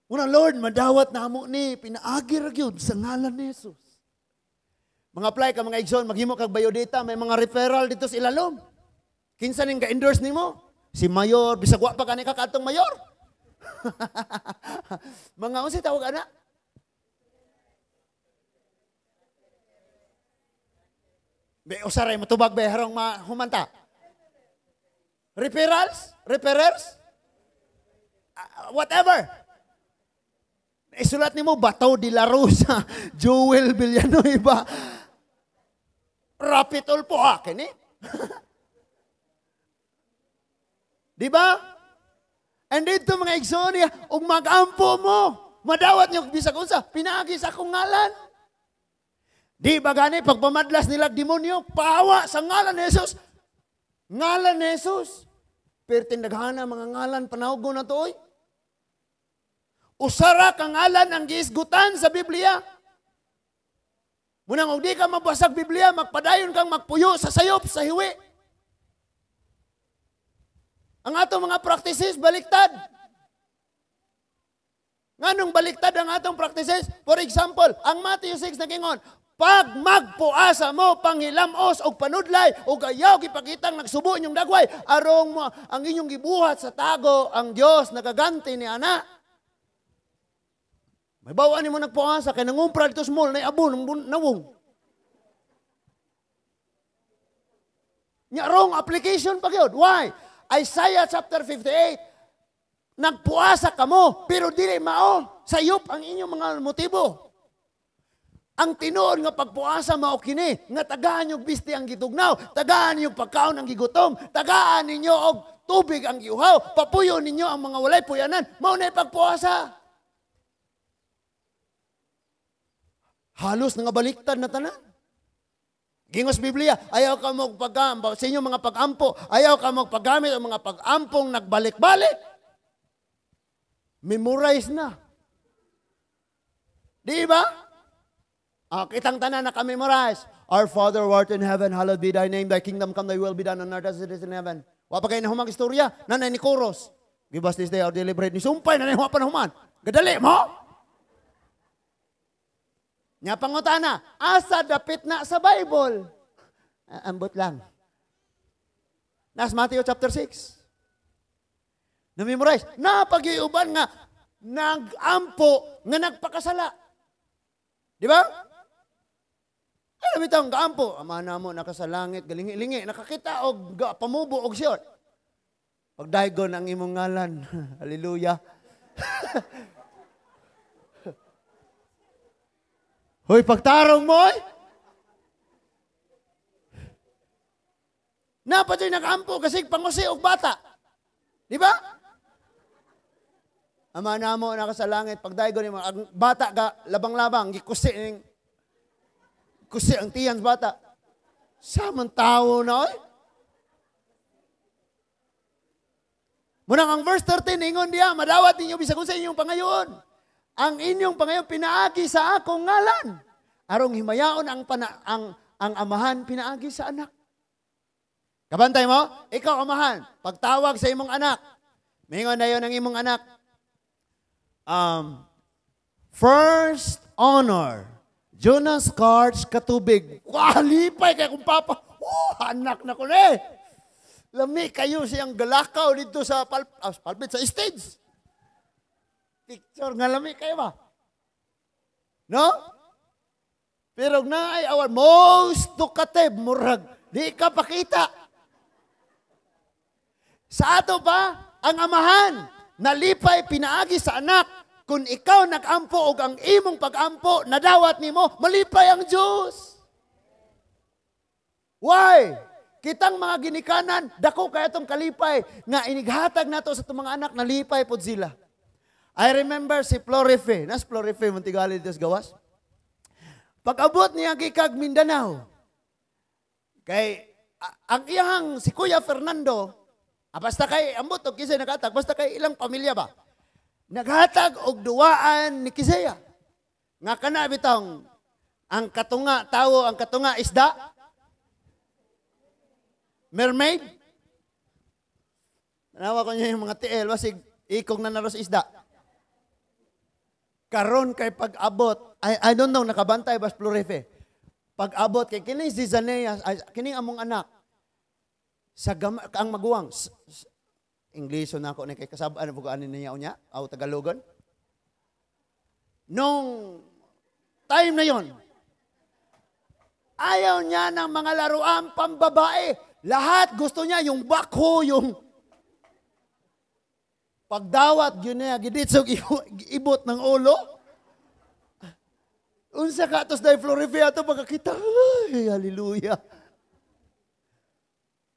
Una, Lord, madawat na mo ni, pinaagi ra gyud sa ngalan ni Jesus. Mga apply ka, mga igsoon, maghimo kag biodata, may mga referral dito sa ilalom. Kinsa ning ka-endorse nimo? Si Mayor, bisag wa pa kani kakatong Mayor. Mga unsa tawag ana? Be usaray matubag be harong humanta. Repairers? Whatever. Isulat nimo Bato de la Rosa, Joel Villanueva. Rapitol po kini. Di ba? And dito mga igsoon ug magampo mo. Madawat niyo bisag unsa, pinaagi sa akong ngalan. Di ba gani pagpamadlas nila demonyo, pawa sa ngalan ni Jesus. Ngalan ni Jesus. Pero tindaghana mga ngalan panahog na to. Usara kang ngalan ang giisgutan sa Biblia. Munang og di ka mabasag Biblia, magpadayon kang magpuyo sa sayop, sa hiwi. Ang atong mga practices, baliktad. Nganong baliktad ang atong practices? For example, ang Matthew 6 nagingon, pag magpuasa mo, panghilamos o panudlay, o gayaw, kipakitang nagsubo inyong dagway, arong mo ang inyong gibuhat sa tago, ang Diyos nagaganti ni ana. May bawaan mo nagpuasa, kaya nangumpra dito small, na abon, nawong. Nya wrong application pa yun. Why? Isaiah chapter 58, nagpuasa ka mo, pero dili mao, sayop ang inyong mga motibo. Ang tinuod nga pagpuasa mao kini, nga tagaan yung bisti ang gitugnaw, tagaan yung pagkaon ang gigutom, tagaan ninyo og tubig ang giuhaw, papuyo ninyo ang mga walay puyanan, mao na pagpuasa. Halos nga baliktad na tanan. Gingos Biblia, ayaw ka magpagampo, sa inyong mga pag-ampo, ayaw ka magpagamit ang mga pag-ampong nagbalik-balik. Memorize na. Di ba? Kitang tanan naka-memorize. Our Father who art in heaven, hallowed be thy name, thy kingdom come, thy will be done on earth as it is in heaven. Wapa kayo na humang istorya, nanay ni Koros. Give us this day our daily bread. Ni sumpay, nanay huwapa na human. Gadali mo! Nya pangutana, asa dapit na sa Bible? Ambot lang. Nas Matthew chapter 6. Na-memorize. Napag-iuban nga, nag-ampo nga nagpakasala. Di ba? Alam ito ang kaampo. Ama na mo, nakasalangit, galingi-lingi, nakakita og pamubo og short. Pagdaygon ang imong ngalan. Hallelujah. Hoy, pagtarong mo, napadyo'y nag-ampo kasi pangusi og bata. Di ba? Ama na mo, nakasalangit, pagdaygon mo, ang bata ka, labang-labang, kusi ang tiyan sa bata. Samang tao na, oy. Munang ang verse 13, ingon diya, madawat ninyo bisag sa inyong pangayon. Ang inyong pangayon pinaagi sa akong ngalan. Arong himayaon ang amahan pinaagi sa anak. Kabantay mo? Ikaw amahan, pagtawag sa imong anak. Mingon na yun ang imong anak. First honor. Jonas Cards katubig. Lipay kay kung papa. Anak na ko na eh. Lami kayo siyang galakaw dito sa palpit sa stage. Picture nga lami kayo ba? No? Pero na ay our most talkative, murag. Di ka pakita. Sa ato ba, ang amahan, nalipay pinaagi sa anak. Kung ikaw nag-ampo o ang imong pag-ampo, nadawat nimo, malipay ang Diyos. Why? Kitang mga ginikanan, dako kaya itong kalipay, nga inighatag nato sa itong mga anak, nalipay po sila. I remember si Florife. Nas Florife, Montigali dito sa gawas. Pag-abot niya kikag Mindanao, kay, ang iyang si Kuya Fernando, basta kay, ambot o kisay naghatag, basta kay ilang pamilya ba? Naghatag og duwaan ni Kisaya. Nga kana bitong, ang katunga, tao, ang katunga, isda, mermaid, nanawa ko niya yung mga tiel, wasig, ikong na naros isda. Karon kay pag-abot, I don't know, nakabantay bas Florife. Pag-abot kay kining si Zanea, kining among anak, ang maguwang, Ingleso na ako, kay kasabaan, bugaan niya niya, o Tagalogan. Nung time na yon, Ayaw niya ng mga laruan pambabae. Lahat gusto niya yung bakho, yung pagdawat, yun niya, giditsog ibot ng ulo. Unsa ka, tos dahil Florifia ito, pagkakita, ay, hallelujah.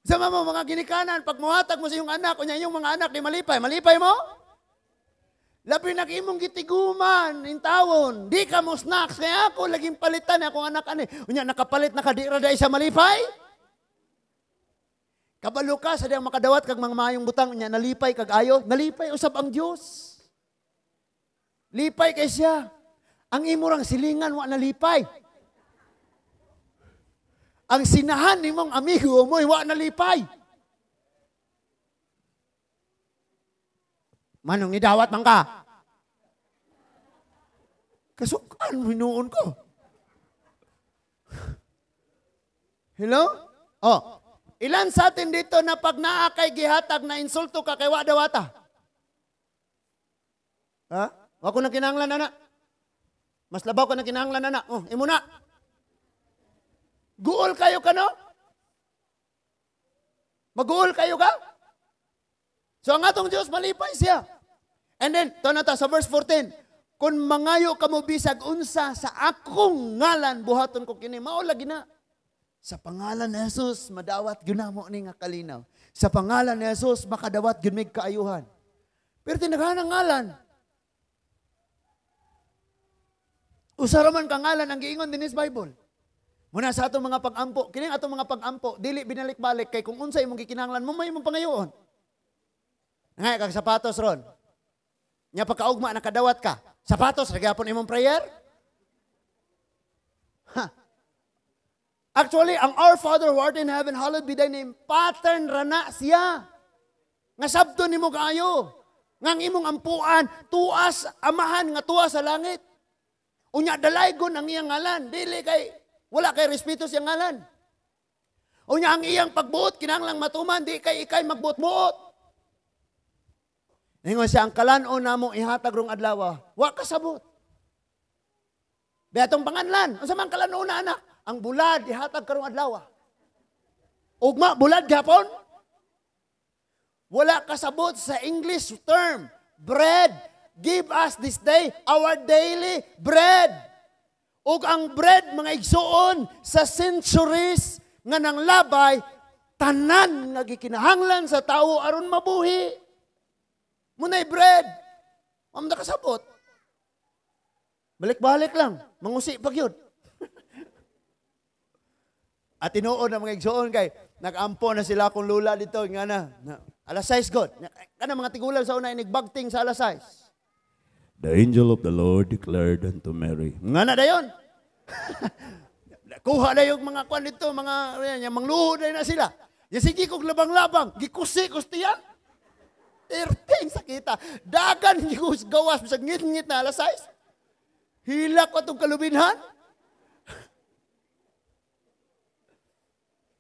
Sama mo, mga ginikanan, pag muhatag mo sa iyong anak, kunya yung mga anak, di malipay, malipay mo? Labi nag-imong gitiguman, intawon, di ka mo snacks, kaya ako, laging palitan, akong anak, unya, nakapalit na kadira dahil sa malipay? Kabalo ka, sa diyang makadawat, kag mga mayong butang, unya, nalipay, kag ayo, nalipay, usab ang Diyos. Lipay kay siya. Ang imurang silingan, wa nalipay. Ang sinahan ni mong amigo mo, wa nalipay. Manong idawat man ka? Kasukan, hinuon ko. Hello? Oh, ilan sa atin dito na pag naakay gihatag na insulto ka kay wa dawata? Ha? Wa ko na kinahanglan na. Mas labaw ka na kinahanglan na. Oh, imo na. Guol kayo ka, no? Maguol kayo ka? So ang atong Diyos, malipay siya. And then, ito na ta, sa verse 14, kung mangayo ka mo bisag unsa sa akong ngalan, buhaton ko kini, maulagi na. Sa pangalan ni Jesus, madawat gyud mo ni nga kalinaw. Sa pangalan ni Jesus, makadawat gyud mig kaayuhan. Pero tinaghanang ngalan. Usaraman ka ngalan ang giingon din is Bible. Muna sa atong mga pag-ampo, kining atong mga pag-ampo, dili binalik-balik kay kung unsa imong gikinahanglan mo may imong pangayoon. Ngay kag sapatos ron. Nya pagkaugma nakadawat ka. Sapatos gyapon imong prayer? Ha. Actually, ang Our Father who art in heaven, hallowed be thy name. Pattern rana siya. Nga sabto nimo kaayo. Ngang imong ampuan, tuas amahan nga tuas sa langit. Unya dalaygon ang iyang ngalan, dili kay wala kay respeto siyang ngalan. Unya ang iyang pagbuot, kinahanglang matuman, di kay ikay magbuot-buot. Ingon siya, ang kalanon na mo ihatag rong adlaw, wa kasabot. Betong panganlan, ang samang kalanon na anak, ang bulad ihatag karong adlaw. Ugma, bulad gapon? Wala kasabot sa English term, bread. Give us this day our daily bread. Ug ang bread, mga igsuon, sa centuries nga nang labay, tanan nga gikinahanglan sa tao aron mabuhi. Munay bread. Am nakasabot. Balik-balik lang. Mangusi pag yun. At tinuod ang mga igsuon kay, nag-ampo na sila akong lula dito. Nga na alas 6 God. Kana mga tigulan sa una, inigbagting sa alas 6. The angel of the Lord declared unto Mary. Nga na dayon. Kuha na yung mga kwan dito, mga mangluhod na sila. Yung sige kong labang-labang, gikusi-kustiyan. Irting sakita. Dagan gawas, sa ngit-ngit na alas 6. Hilak ko itong kalubinhan.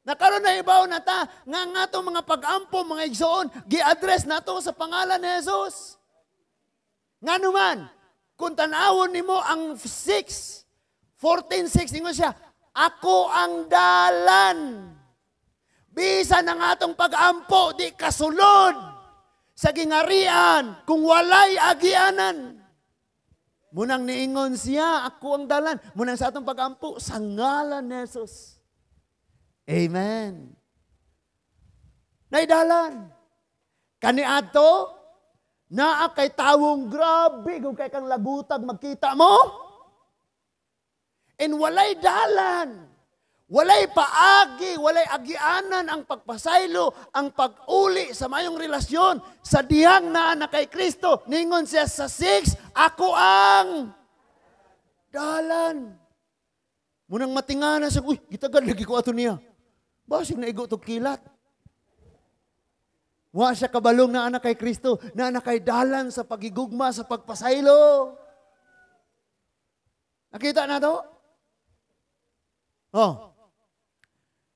Nakaroon na ibaw na ta, nga itong mga pag-ampo, mga igsoon, gi-address na to sa pangalan ni Jesus. Nga naman, kung tanawon nimo ang 14:6, ingon siya, ako ang dalan. Bisa ng atong pag-ampo, di kasulod sa gingarian kung walay agianan. Munang niingon siya, ako ang dalan. Munang sa atong pag-ampo, sa ngalan ni Jesus. Amen. Naidalan. Kaniadto, naa kay tawong grabe, kung kay kang lagutag magkita mo. And walay dalan. Walay paagi, walay agianan ang pagpasaylo, ang pag-uli sa mayong relasyon sa dihang na kay Kristo. Ningon siya sa 6, ako ang dalan. Munang matingana siya, uy, gitagad lagi ko ato niya. Basig na igo itong kilat. Wa siya kabalong na anak kay Kristo, na anak kay dalan sa pagigugma, sa pagpasaylo. Nakita na to? Oh.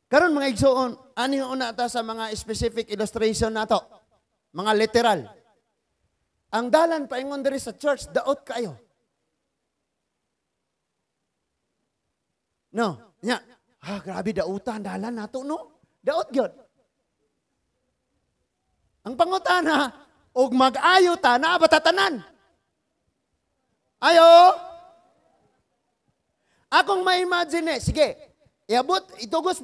Karon mga igsoon, ani una ta sa mga specific illustration na to. Mga literal. Ang dalan paingon diri sa church, daot kayo. No. Nya. Grabe dautan dalan nato no. Daot gyud. Ang pangutana, og mag-ayo ta na batatanan. Ayo. Akong ma-imagine, sige, itugos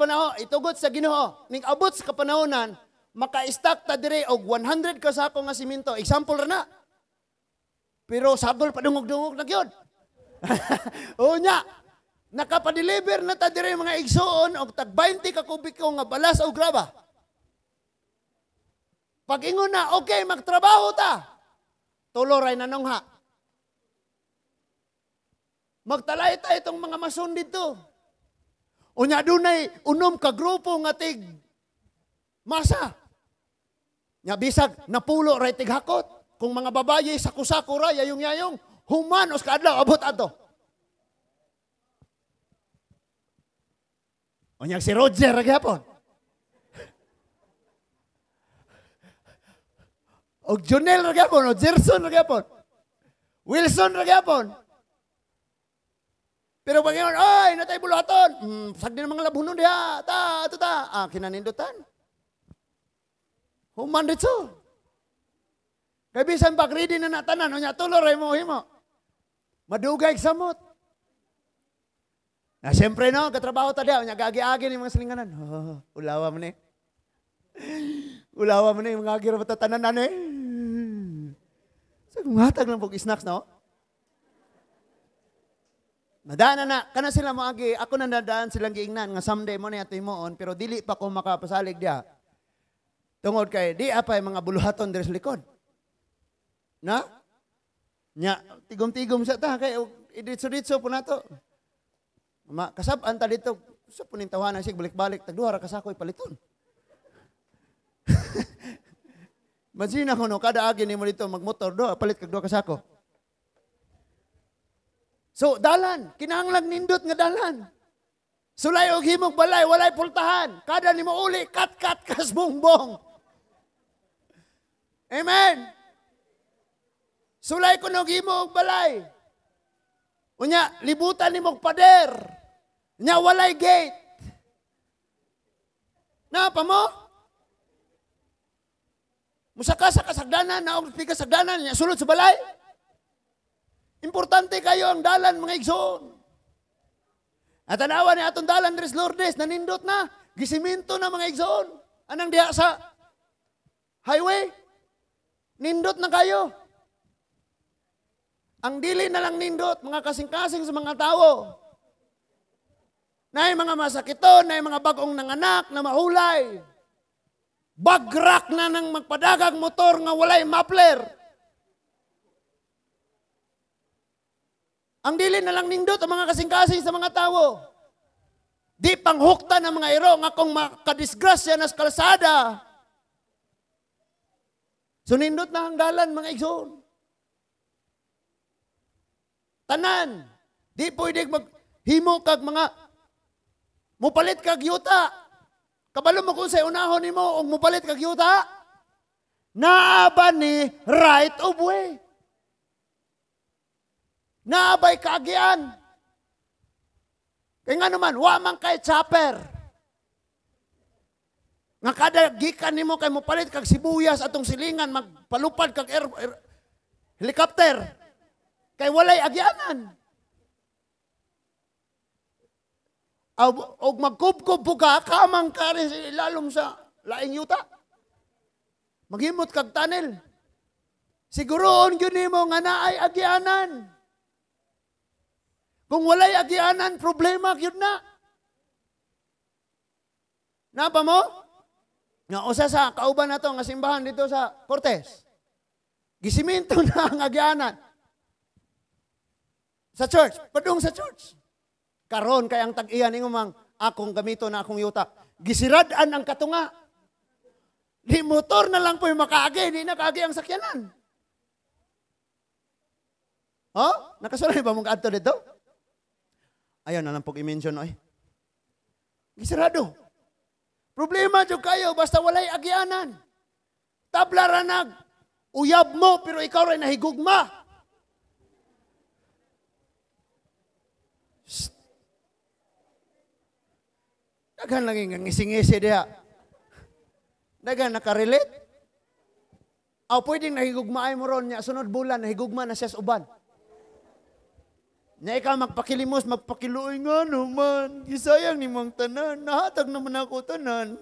sa Ginoo, ning abot sa kapanahonan, maka-stack ta dire og 100 ka sako nga simento. Example ra na. Pero sagol padungog-dungog na gyud. Unya, nakapadeliver na ta dire mga igsoon og tag 20 ka kubiko nga balas o graba. Pag ingon na, okay, magtrabaho ta. Tuloray na nung ha. Magtalay ta itong mga mason dito. Unya dunay unom ka grupo nga tig masa. Nya bisag napulo ray tig hakot. Kung mga babaye sa kusako ra yayong human os kadlaw abot ato. Unya si Roger ra gyapon. Og Jonel ra gyapon, og Gerson ra gyapon. Wilson ra gyapon. Pero pag yun, ay, natay bulaton. Sagdi ng mga labunon diha. Kinanindutan. Human dito. Kaya bisan pag ready na natanan, o niya tuloy mo, himo. Madugay samot. Na siyempre no, katrabaho ta diha, o niya gagi-agi ni mga silinganan. Ulawa mo ni. Ulawa mo ni, mga agi ra matatanan na ni. So, gumatag lang pag snacks, no? Nadaan na, kana sila mo agi, ako na nadaan silang giingnan, nga someday mo na yato imoon, pero dili pa ko makapasalig diya. Tungod kay, di apay mga buluhaton diri sa likod. Na? Nya, tigom-tigom siya ta, kay iditso-ditso po na to. Kasab-an ta dito, sa punintawanan siya, balik-balik, tagduha ra kasakoy paliton. Mansina ko no, kada agi ni mo dito, magmotor do, palit kag duha kasako. So, dalan. Kinahanglan nindot nga dalan. Sulay og himog balay, walay pultahan. Kada ni mo uli, kat-kat kas bongbong. Amen. Sulay ko og himog balay. Unya, libutan ni mong pader. Unya, walay gate. Napa mo? Musaka sa kasagdanan, naog sa kasagdanan, niya sulod sa balay. Importante kayo ang dalan, mga igsoon. At tanawan ni atong dalan, Dres Lourdes, nanindot na. Gisiminto na, mga igsoon. Anang diha sa highway? Nindot na kayo. Ang dili na lang nindot, mga kasing-kasing sa mga tao. Nay mga masakiton, nay mga bagong nanganak na mahulay. Bagrak na ng magpadagang motor nga walay muffler. Ang dili na lang nindot ang mga kasing-kasing sa mga tao. Di panghukta ng mga iro nga kung makadisgrasya na sa kalsada. So nindot na ang dalan, mga igsoon. Tanan, di pwede maghimo kag mga mupalit kag yuta. Kabalo mo kung sa unahon nimo og mupalit kag yuta, naaba ni right of way. Naabay kaagian. Kaya nga naman, wamang kay chopper. Nga kada gikan nimo kay mo palit kag sibuyas atong silingan, magpalupad kag helicopter. Kay walay agianan. Og magkubkub po ka, kamang kari ilalom sa laing yuta. Maghimot kag tunnel. Siguroon yun nimo nga naay agianan. Kung walay agianan, problema yun na. Napa mo? Nga usa sa kauban na to, nga simbahan dito sa Cortez. Gisiminto na ang agianan. Sa church, padung sa church. Karon kay ang tag-iyan ingumang akong gamito na akong yuta. Gisiradan ang katunga. Di motor na lang po yung makaagi, di na kaagi ang sakyanan. Oh? Nakasulay ba mong kadto dito? Ayaw na lang pong i-mention, oy. Gisirado. Problema dyan kayo, basta walay agianan. Tabla ranag. Uyab mo, pero ikaw rin nahigugma. Daghan lang yung ngisi-ngisi diha. Daghan nakarelate. Aw pwedeng nahigugmaay mo ron niya sunod bulan nahigugma na siya sa uban. Nya ikaw magpakilimos, magpakiluoy nga naman. Gisayang ni mong tanan. Nahatag naman ako tanan.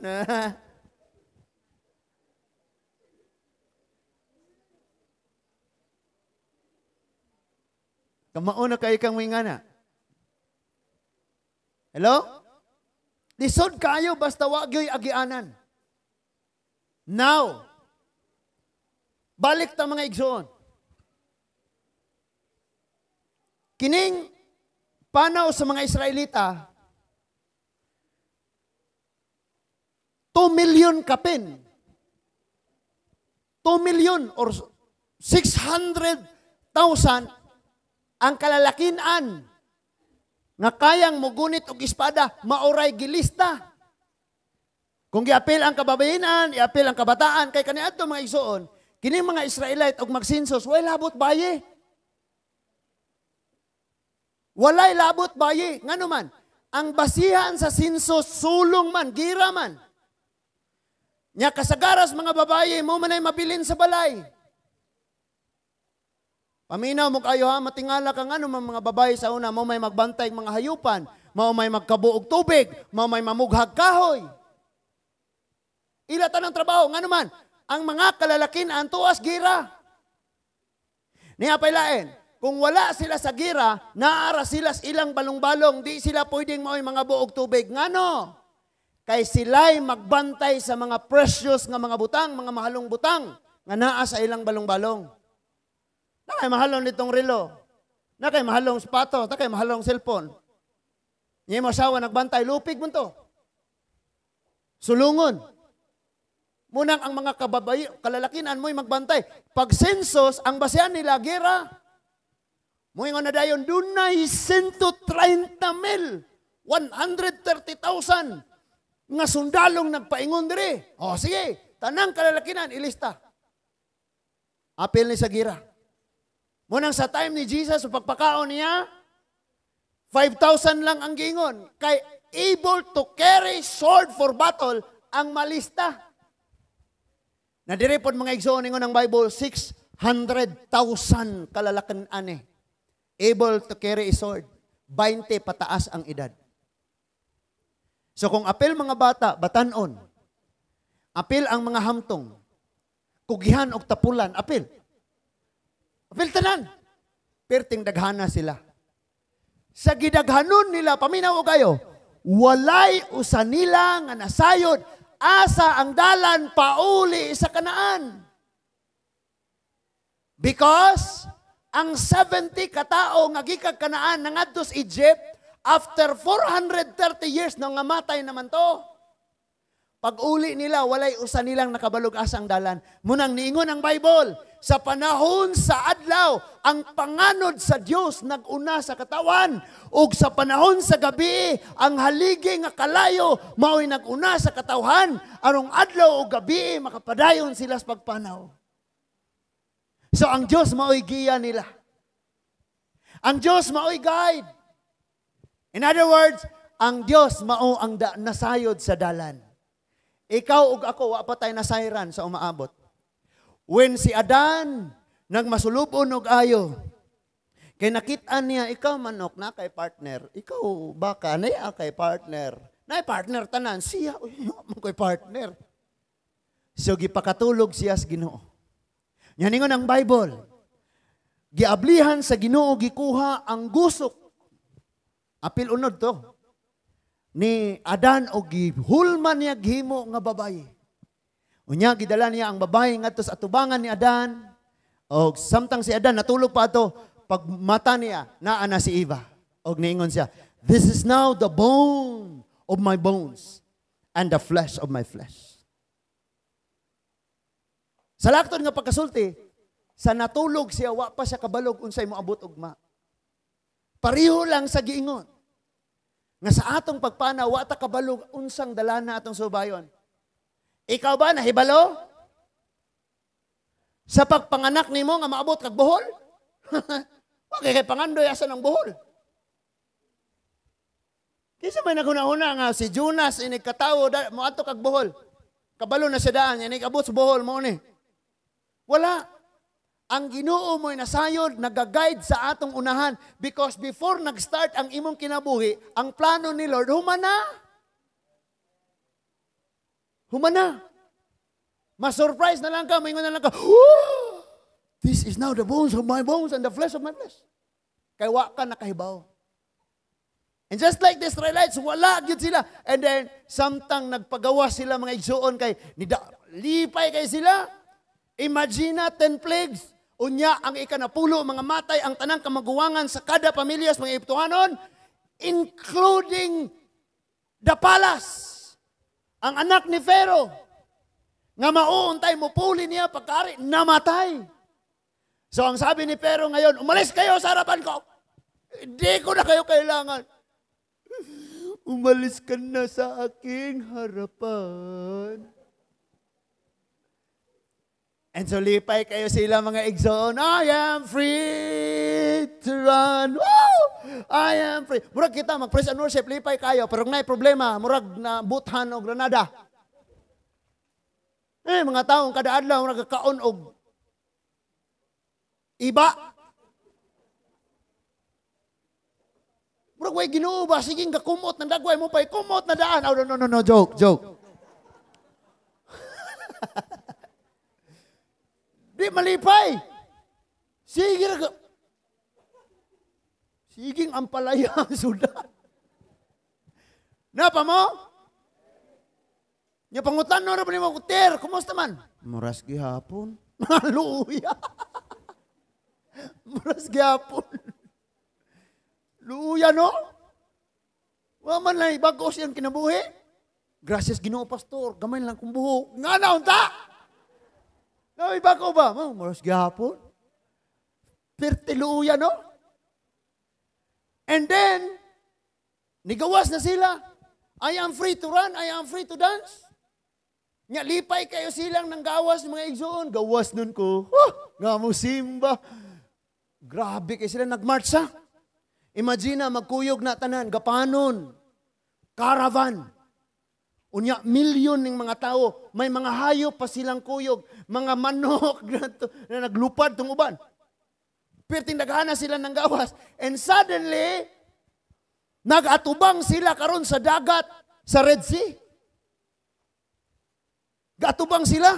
Kamauna kay kang wingana. Hello? Lisod kayo basta wag yo'y agianan. Now, balik ta mga igsoon. Kining panaw sa mga Israelita, 2 million kapin. 2 million or 600,000 ang kalalakinan nga kayang mugunit og espada, maoray gilista. Kung giapil ang kababayenan, iapil ang kabataan, kay kaniadto mga igsoon, kini mga Israelite og magsinsos, way labot baye. Walay labot baye. Ngano man, ang basihan sa sinsos, sulong man, gira man. Nya kasagaras mga babaye, mo manay mabilin sa balay. Paminaw mo kayo ha, matingala ka nga naman mga babae sa una, mo may magbantay mga hayupan, mo may magkabuog tubig, mo may mamughag kahoy. Ila tanang trabaho, nga naman, ang mga kalalakin ang tuwas gira. Niya pailain, kung wala sila sa gira, naara sila sa ilang balong-balong, di sila pwedeng maoy mga buog tubig. Ngano? Kay sila'y magbantay sa mga precious nga mga butang, mga mahalong butang, nga naa sa ilang balong-balong. Nakay mahalong nitong relo. Nakay mahalong sapato. Nakay mahalong cellphone. Niya mo asawa nagbantay. Lupig mo to. Sulungon. Munang ang mga kalalakinan mo'y magbantay. Pag sensus, ang basehan nila, gira. Mo'y nga na dayon, dunay 130,000, 130,000 nga sundalong nagpaingon diri. O sige, tanang kalalakinan, ilista. Apil ni sa gira. Munang sa time ni Jesus, sa pagpakaon niya, 5,000 lang ang gingon. Kay able to carry sword for battle ang malista. Nadiripod mga igsoon ng Bible, 600,000 kalalakan ane. Able to carry a sword. 20 pataas ang edad. So kung apil mga bata, batanon. Apil ang mga hamtong. Kugihan o tapulan, apil. Apil tanan. Perting daghana sila. Sa gidaghanon nila, paminaw o kayo, walay usa nila nga nasayod, asa ang dalan pauli sa Kanaan. Because ang 70 katao nga gikag Kanaan nangadto sa Egypt, after 430 years nang namatay naman to. Pag-uli nila, walay usa nilang nakabalog asang dalan. Munang niingon ang Bible, sa panahon sa adlaw, ang panganod sa Dios naguna sa katawan, ug sa panahon sa gabi, ang haligi nga kalayo mao'y naguna sa katawhan, arong adlaw o gabi makapadayon sila sa pagpanaw. So ang Dios mao'y giya nila. Ang Dios mao'y guide. In other words, ang Dios mao ang nasayod sa dalan. Ikaw ug ako, wa pa tayo nasayran sa umaabot. When si Adan nagmasulubon og ayo, kay nakita niya, ikaw manok na kay partner, ikaw baka na kay partner. Na partner tanan, siya, mo kay partner. So gipakatulog siya sa Ginoo. Yan ingon ang Bible. Giablihan sa Ginoo gikuha ang gusok. Apil unod to. Ni Adan o gihulman niya gihimo nga babae. Unya gidala niya ang babae ngadto sa atubangan ni Adan. Og samtang si Adan natulog pa ato, pag mata niya naa na si Eva. Og niingon siya, "This is now the bone of my bones and the flesh of my flesh." Sa lakton nga pagkasulti, sa natulog siya wa pa siya kabalog unsay moabot ugma. Pareho lang sa giingon. Nga sa atong pagpanaw, wa ta kabalog unsang dalana atong subayon. Ikaw ba nahibalo? Sa pagpanganak nimo nga maabot kag buhol? Okay, kay pangandoy asa ng buhol. Kisa may naguna-una nga si Jonas ini katawo mo ato kag Bohol. Kabalo na siya daan, ini kabot sa Bohol mo ni. Wala. Ang Ginoo mo'y nasayod, nag-guide sa atong unahan because before nag-start ang imong kinabuhi, ang plano ni Lord, humana. Humana. Mas-surprise na lang ka, maingon na lang ka, "Whoa! This is now the bones of my bones and the flesh of my flesh." Kaya wa ka nakahibaw. And just like the Israelites, wala gyud sila. And then, samtang nagpagawa sila mga igsuon kay, lipay kay sila. Imagine 10 plagues. Unya, ang ikanapulo, mga matay, ang tanang kamaguwangan sa kada pamilya sa mga Ehiptohanon, including the palace. Ang anak ni Pharaoh, nga mauuntay mo puli niya pagkari, namatay. So ang sabi ni Pharaoh ngayon, umalis kayo sa harapan ko. Hindi ko na kayo kailangan. Umalis ka na sa aking harapan. And so lipay kayo sila mga igsoon, I am free to run. Woo! I am free. Murag kita, mag-praise and worship, lipay kayo. Pero na problema, murag na buthan o granada. Mga taong kada adlaw, murag kaon og iba. Murag way Ginoo ba, sige kakumot ng dagway mo pa'y kumot na daan. Oh, no, joke. Di malipay. Siging ampalaya ang sudan. Napa mo? Nya pangutan no ra ni mo kutir, kumusta man? Muras gihapon. Haleluya. Muras gihapon. Luya no? Wa man lay bago siyang kinabuhi. Gracias Ginoo pastor, gamay lang kong buhok. Nga na unta. No, iba ko ba? Maras gihapon. Pertiluya, no? And then, nigawas na sila. I am free to run, I am free to dance. Nga, lipay kayo silang nang gawas ng mga igsoon. Gawas nun ko. Nga mo simba. Grabe kayo sila, nagmarcha. Imagine, magkuyog na tanan, gapanon, caravan. Unya, milyon ng mga tao, may mga hayop pa silang kuyog, mga manok na naglupad tong uban. Perting naghana sila ng gawas. And suddenly, nagatubang sila karon sa dagat, sa Red Sea. Gatubang sila.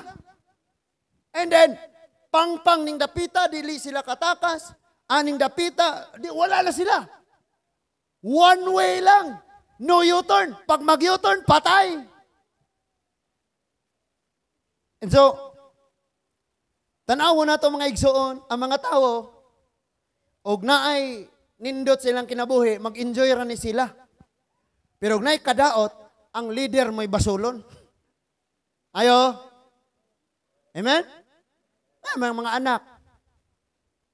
And then, pang ning dapita, dili sila katakas. Aning dapita, wala na sila. One way lang. No U-turn. Pag mag-U-turn, patay. And so, tanawo na ito mga igsoon, ang mga tao, og naay nindot silang kinabuhi, mag-enjoy ra ni sila. Pero og naay kadaot, ang leader may basulon. Ayo? Amen? Mga anak.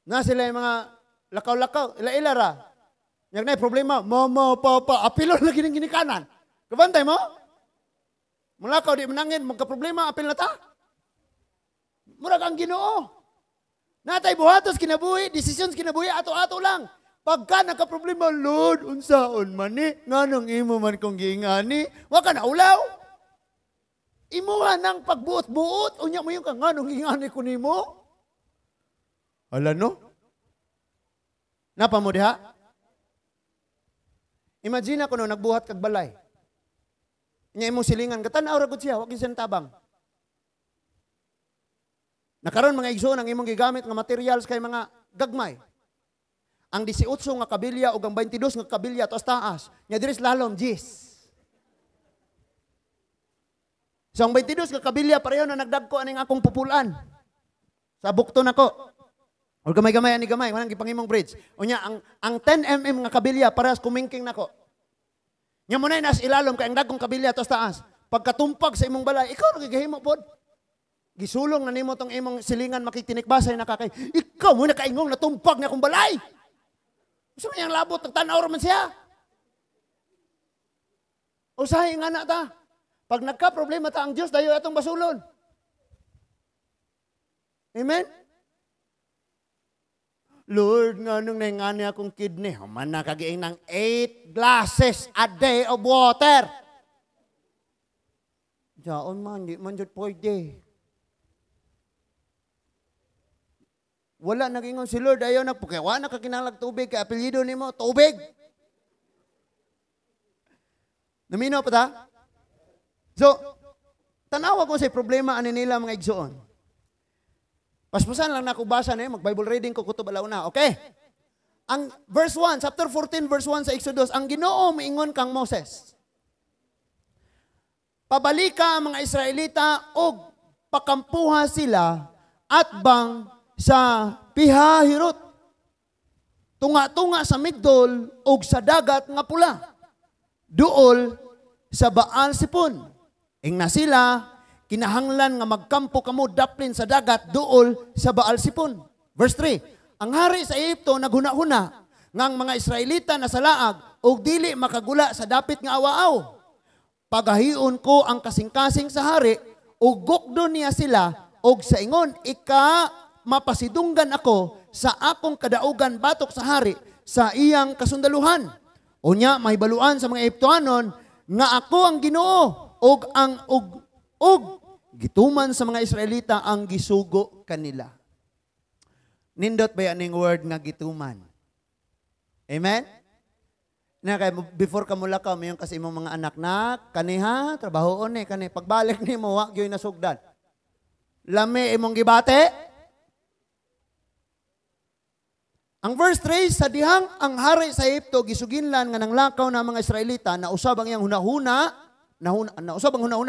Na sila yung mga lakaw-lakaw, ila-ila ra. Yang na problema, mama, papa, apilon lagi ng ginikanan. Kabantay mo? Mula ka, di manangin, magka-problema, apil na ta. Murag ang Ginoo. Natay buhatos kinabuhi, decisions kinabuhi, ato-ato lang. Pagka nagka-problema, Lord, unsaon man ni, nga nung imo man kong giingani, waka na ulaw. Imuha ng pagbuot-buot, unya mo yung nga nung giingani ko nimo. Ala no? Napa mo diha? Imagine ako no, nagbuhat kag balay. Nya imong silingan, katanaw ra gud siya, wa gyud tabang. Nakaroon mga igsoon ang imong gigamit nga materials kay mga gagmay. Ang 18 nga kabilya ug ang 22 nga kabilya taas. Nya diris lalom 10. So ang 22 nga kabilya pareho na nagdagko aning akong pupulan. Sa bukto nako. O gamay-gamay ani gamay, manang gipangimong bridge. Unya ang 10 mm nga kabilya paras kumingking nako. Nya mo na nas ilalom kay ang dagkong kabilya taas. Pagkatumpag sa imong balay, ikaw ra gihimo pod. Gisulong na nimo tong imong silingan makitinikbasay na kakay. Ikaw mo na kaingong natumpag na akong balay. Gusto mo niyang labot, nagtanaw man siya. Usahay nga na ta. Pag nagka-problema ta ang Diyos, dayo atong basulon. Amen? Lord, nga nung naingani akong kidney, man nakagiing ng 8 glasses a day of water. Diyan man, di man dyan pwede. Wala nagingon si Lord, ayaw na, pukewa na kakinalag tubig, kaya apelyido ni mo, tubig. Namino pa ta? So, tanawa ko sa problema ani nila mga igsoon. Paspasan lang na ko basa na mag-Bible reading ko kutob alauna. Okay? Ang verse 1, chapter 14, verse 1 sa Exodus, ang Ginoo miingon kang Moses. Pabalika ang mga Israelita og pakampuha sila at bang sa Pihahirot. Tunga-tunga sa Migdol og sa dagat nga pula. Duol sa Baal Sipon. Ingna sila, kinahanglan nga magkampo kamo daplin sa dagat duol sa Baal Sipon. Verse 3, ang hari sa Egypto naghuna-huna ngang mga Israelita na salaag og dili makagula sa dapit nga awaaw. Pagahion ko ang kasing-kasing sa hari ug gukdo niya sila og sa ingon mapasidunggan ako sa akong kadaugan batok sa hari sa iyang kasundaluhan. Unya mahibaluan sa mga Egyptoanon nga ako ang Ginoo og gituman sa mga Israelita ang gisugo kanila. Nindot ba yan yung word nga gituman? Amen? Na kay before ka mula ka, mayon kasi imong mga anak na kaniha trabahoon kani pagbalik nimo wa gyoy nasugdan. Lami imong gibate. Ang verse 3, sa dihang ang hari sa Egypto gisuginlan nga nanglakaw na mga Israelita na usab ang iyang hunahuna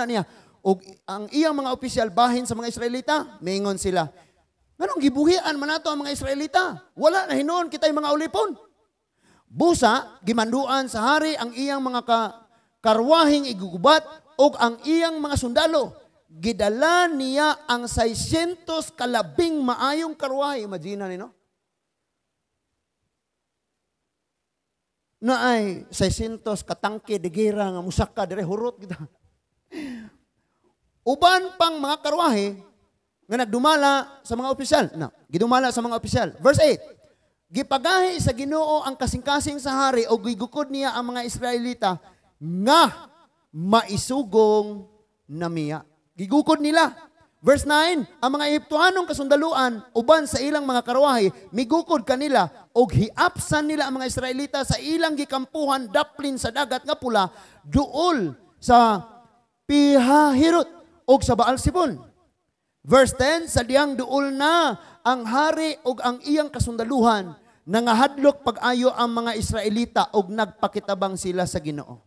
niya ug ang iyang mga opisyal bahin sa mga Israelita, mingon sila, nganong gibuhian man nato ang mga Israelita? Wala na hinuon kitay mga ulipon. Busa, gimanduan sa hari ang iyang mga karwahing igugubat ug ang iyang mga sundalo. Gidala niya ang 600 kalabing maayong karwahe. Imagine nino? Na ay 600 katangke de gera nga musaka dire hurot kita. Uban pang mga karwahe nga nagdumala sa mga opisyal. Gidumala sa mga opisyal. Verse 8. Gipagahi sa Ginoo ang kasing-kasing sa hari o gigukod niya ang mga Israelita nga maisugong namiya. Gigukod nila. Verse 9, ang mga Egyptoanong kasundaluan, uban sa ilang mga karwahe, migukod kanila, og hiapsan nila ang mga Israelita sa ilang gikampuhan daplin sa dagat nga pula, duol sa Pihahirot, og sa Baal Sipon. Verse 10, sa diyang duol na ang hari og ang iyang kasundaluhan, nangahadlok pag-ayo ang mga Israelita og nagpakitabang sila sa Ginoo.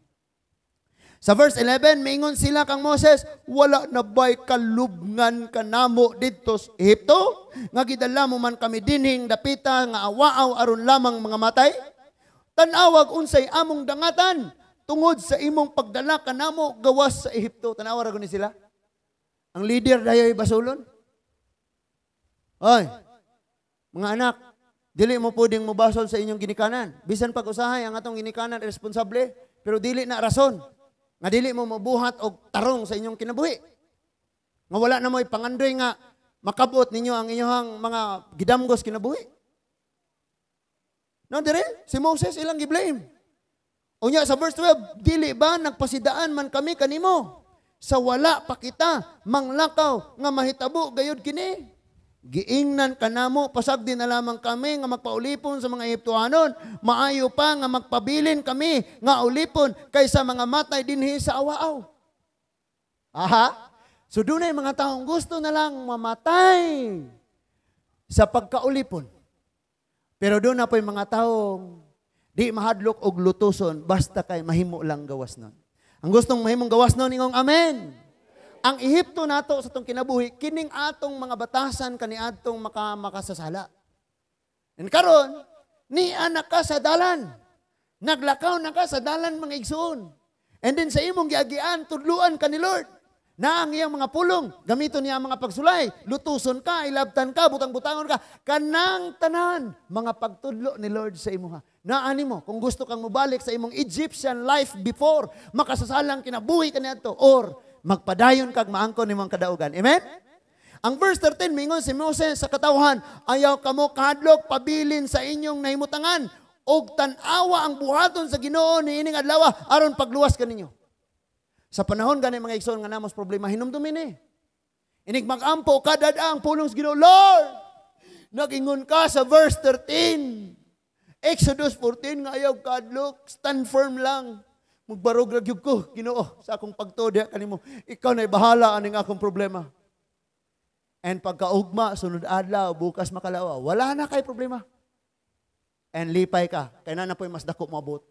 Sa verse 11, maingon sila kang Moses, wala na ba'y kalubngan kanamo dito sa Egypto? Nga gidala mo man kami dinhing dapita nga awaaw aron lamang mga matay? Tanawag unsay among dangatan tungod sa imong pagdala kanamo gawas sa Egypto. Tanawag ra ni sila. Ang leader dayoy basulon. Oy, mga anak, dili mo pwedeng mubasol sa inyong ginikanan. Bisan pag-usahay ang atong ginikanan responsable, pero dili na rason. Nga dili mo mabuhat og tarong sa inyong kinabuhi. Nga wala na mo'y pangandoy nga makabot ninyo ang inyong mga gidamgos kinabuhi. No, dire, si Moses ilang giblame. Unya sa verse 12, dili ba nagpasidaan man kami kanimo? Sa wala pa kita, manglakaw nga mahitabo gayud kini. Giingnan kanamo, pasagdi na lamang kami nga magpaulipon sa mga Egyptoanon. Maayo pa nga magpabilin kami nga ulipon kaysa mga matay dinhi sa awaaw. Aha? So dunay mga taong gusto na lang mamatay sa pagkaulipon. Pero doon na po yung mga taong di mahadlok og lutuson basta kay mahimo lang gawas nun. Ang gustong mahimong gawas nun, ingong amen. Ang Ehipto nato sa itong kinabuhi, kining atong mga batasan kaniadtong makasasala. And karon, ni anak ka sa dalan. Naglakaw na ka sa dalan mga igsoon. And then sa imong giagian, tudluan ka ni Lord. Na ang iyang mga pulong, gamiton niya ang mga pagsulay, lutuson ka, ilabtan ka, butang-butangon ka, kanang tanan, mga pagtudlo ni Lord sa imuha. Naani mo, kung gusto kang mubalik sa imong Egyptian life before, makasasalang kinabuhi ka niadto, or magpadayon kag maangkon nimong kadaugan. Amen? Ang verse 13, mingon si Moses sa katawhan, ayaw kamo kahadlok pabilin sa inyong nahimutangan, og tanawa ang buhaton sa Ginoo niining adlaw aron pagluwas kaninyo. Sa panahon gani mga igsoon nga namos problema hinumdumin ni. Inig magampo kada ang pulong sa Ginoo, Lord. Nagingon ka sa verse 13. Exodus 14 nga ayaw kadlok, stand firm lang. Magbarog ragyog ko, Ginoo, sa akong pagtodya kanimo. Ikaw na'y bahala aning akong problema. And pagkaugma, sunod adlaw, bukas makalawa, wala na kay problema. And lipay ka, kaya na po'y mas dako moabot.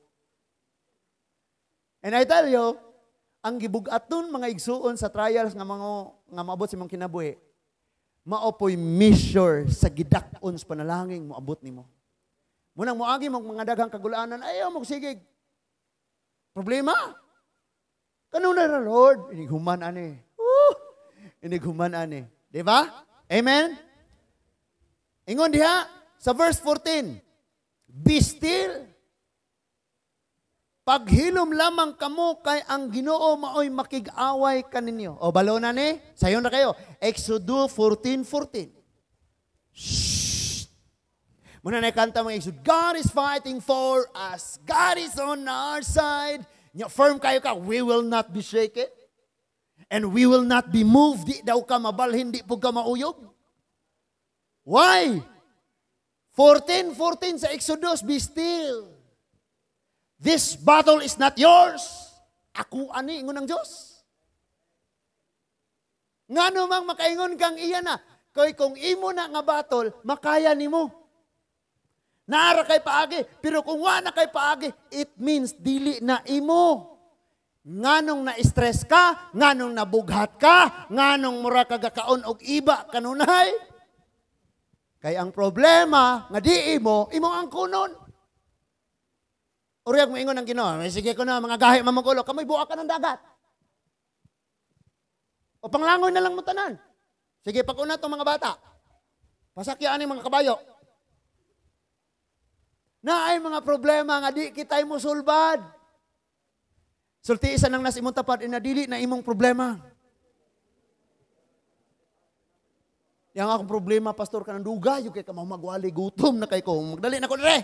And I tell you, ang gibugaton mga igsuon sa trials nga maabot sa mga kinabuhi, maopoy measure sa gidakon sa panalangin moabot nimo. Munang moagi mo mga daghang kagulaanan, ayaw mo sigig. Problema? Kanuna ra Lord, inighuman ani. Inighuman ani. Di ba? Amen? Ingon diha sa verse 14, be still. Paghilom lamang kamo kay ang Ginoo maoy makig-away kaninyo. O balo na ni? Sayon na kayo. Exodus 14:14. Shh. Muna na kanta mga Exodus. God is fighting for us. God is on our side. Firm kayo ka. We will not be shaken. And we will not be moved. Di daw ka mabalhin. Di po ka mauyog. Why? 14:14 sa Exodus. Be still. This battle is not yours. Ako ani ingon ng Diyos. Ngano mang makaingon kang iya na. Kay kung imo na nga battle, makaya nimo. Naara kay paagi, pero kung wala kay paagi, it means dili na imo. Nganong na-stress ka, nganong nabughat ka, nganong mura kagakaon og iba kanunay. Kay ang problema nga di imo ang kunon. Uriyag mo ingon ng Ginoo, sige ko na, mga gahi mamagulo, kamoy buwa ka ng dagat. O panglangoy na lang mo tanan. Sige, pag-una itong mga bata. Pasakyaan yung mga kabayo. Na ay mga problema nga di kita'y musulbad. Sulti isa nang nas imong tapad, inadili na imong problema. Yang akong problema, pastor, ka ng duga, yung kay ka magwali, gutom na kay ko, magdali na ko na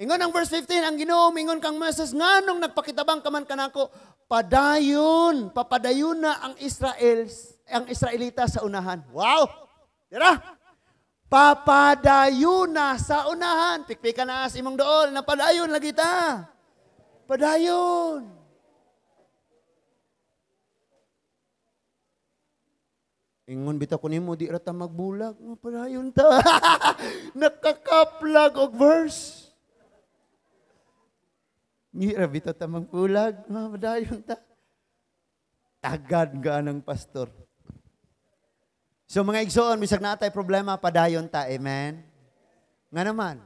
Ingon ang verse 15, ang Ginoo ingon kang Moses, nganong nagpakitabang kaman kanako, papadayon na ang Israelita sa unahan. Wow! Tira! Papadayon na sa unahan. Pikpika na as imong dool, napadayon lagi ta. Padayon. Ingon bitaw ko nimo di ra ta magbulag, padayon ta. Nakakaplag og verse. Ngira bitaw ta magbulag, padayon ta. Tagad ga ng pastor. So mga igsoon, bisag na tay problema, padayon ta, amen? Nga naman,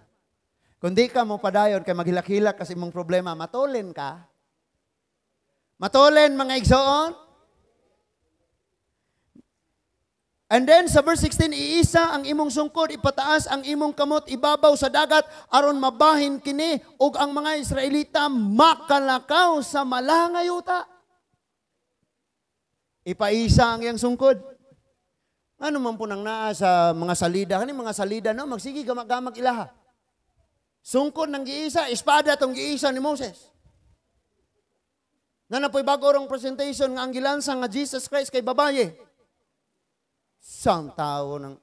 kung di ka mo padayon, kay maghilak-hilak kasi mong problema, matulin ka. Matulin mga igsoon. And then sa verse 16, iisa ang imong sungkod, ipataas ang imong kamot, ibabaw sa dagat, aron mabahin kini, ug ang mga Israelita makalakaw sa malangayuta. Ipaisa ang iyang sungkod. Ano man po nang naa sa mga salida, kani mga salida, no? Magsigi gamag-gamag ilaha. Sungkod ng giisa, espada tong giisa ni Moses. Na napoy bago rong presentation nga ang gilansa nga Jesus Christ kay babaye. Sang tao ng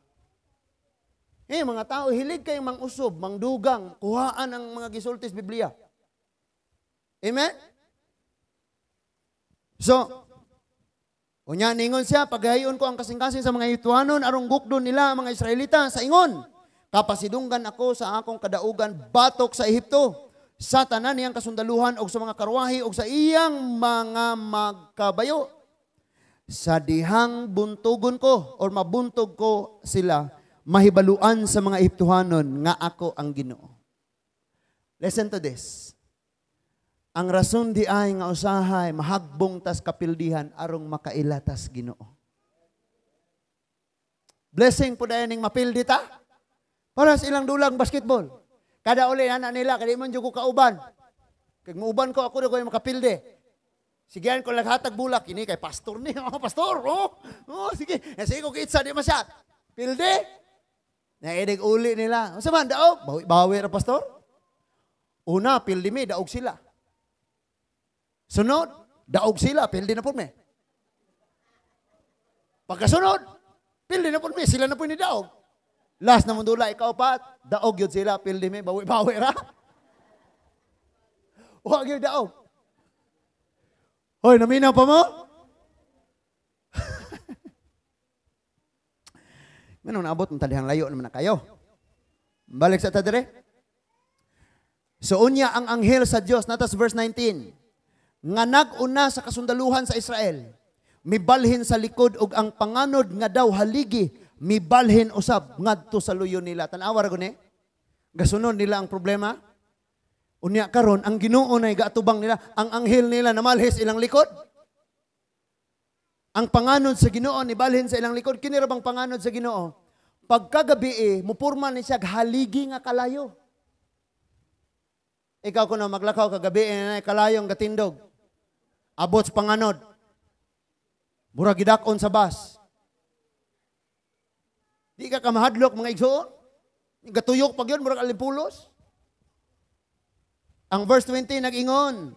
mga tao hilig kay mangusob, mangdugang, kuhaan ang mga gisultis Biblia. Amen? So, unya ningon siya, paghayon ko ang kasing-kasing sa mga Hituanon, arong gukdon nila mga Israelita sa ingon. Kapasidunggan ako sa akong kadaugan batok sa Ehipto, sa tanan niyang kasundaluhan o sa mga karwahi o sa iyang mga magkabayo. Sa dihang buntugon ko o mabuntog ko sila, mahibaluan sa mga Ehiptohanon nga ako ang Ginoo. Listen to this. Ang rason di ay nga usahay, mahagbong tas kapildihan, arong makailatas Ginoo. Blessing po dahil ning mapildi ta. Para sa ilang dulang basketball. Kada uli, anak nila, kada iman dyan ko kauban. Kag muuban ko, ako na ko yung makapildi. Sigihan ko naghatag bulak, ini kay pastor ni, pastor, sige, sige ko kitsa, di masya. Pilde, naidig uli nila. Sa man, daog, bawi ra pastor. Una, pilde mi, daog sila. Sunod, daog sila, pilde na po mi. Pagkasunod, pilde na po mi, sila na po ni daog. Last na mundula, ikaw pa, daog yun sila, pilde mi, bawi ra. Huwag yun daog. Hoy, naminaw pa mo? Ganun naabot ng talihang layo naman na kayo. Balik sa tadere. So unya ang anghel sa Dios, natas verse 19. Nga nag-una sa kasundaluhan sa Israel, mibalhin sa likod ug ang panganod nga daw haligi, mibalhin usab ngadto sa luyo nila. Tan-awa ra guni. Gasunod nila ang problema. Unya karon ang Ginoo nay gaatubang nila, ang anghel nila namalhis ilang likod. Ang panganod sa Ginoo ni balhin sa ilang likod. Kini ra bang panganod sa Ginoo? Pagkagabi mupurma ni siya haligi nga kalayo. Ikaw kuno maglakaw kagabi na kalayong gatindog. Abot sa panganod. Murag gidakon sa bus. Di ka kamahadlok mga igsoon. Gatuyok pag yun murag alimpulos. Ang verse 20 nag-ingon,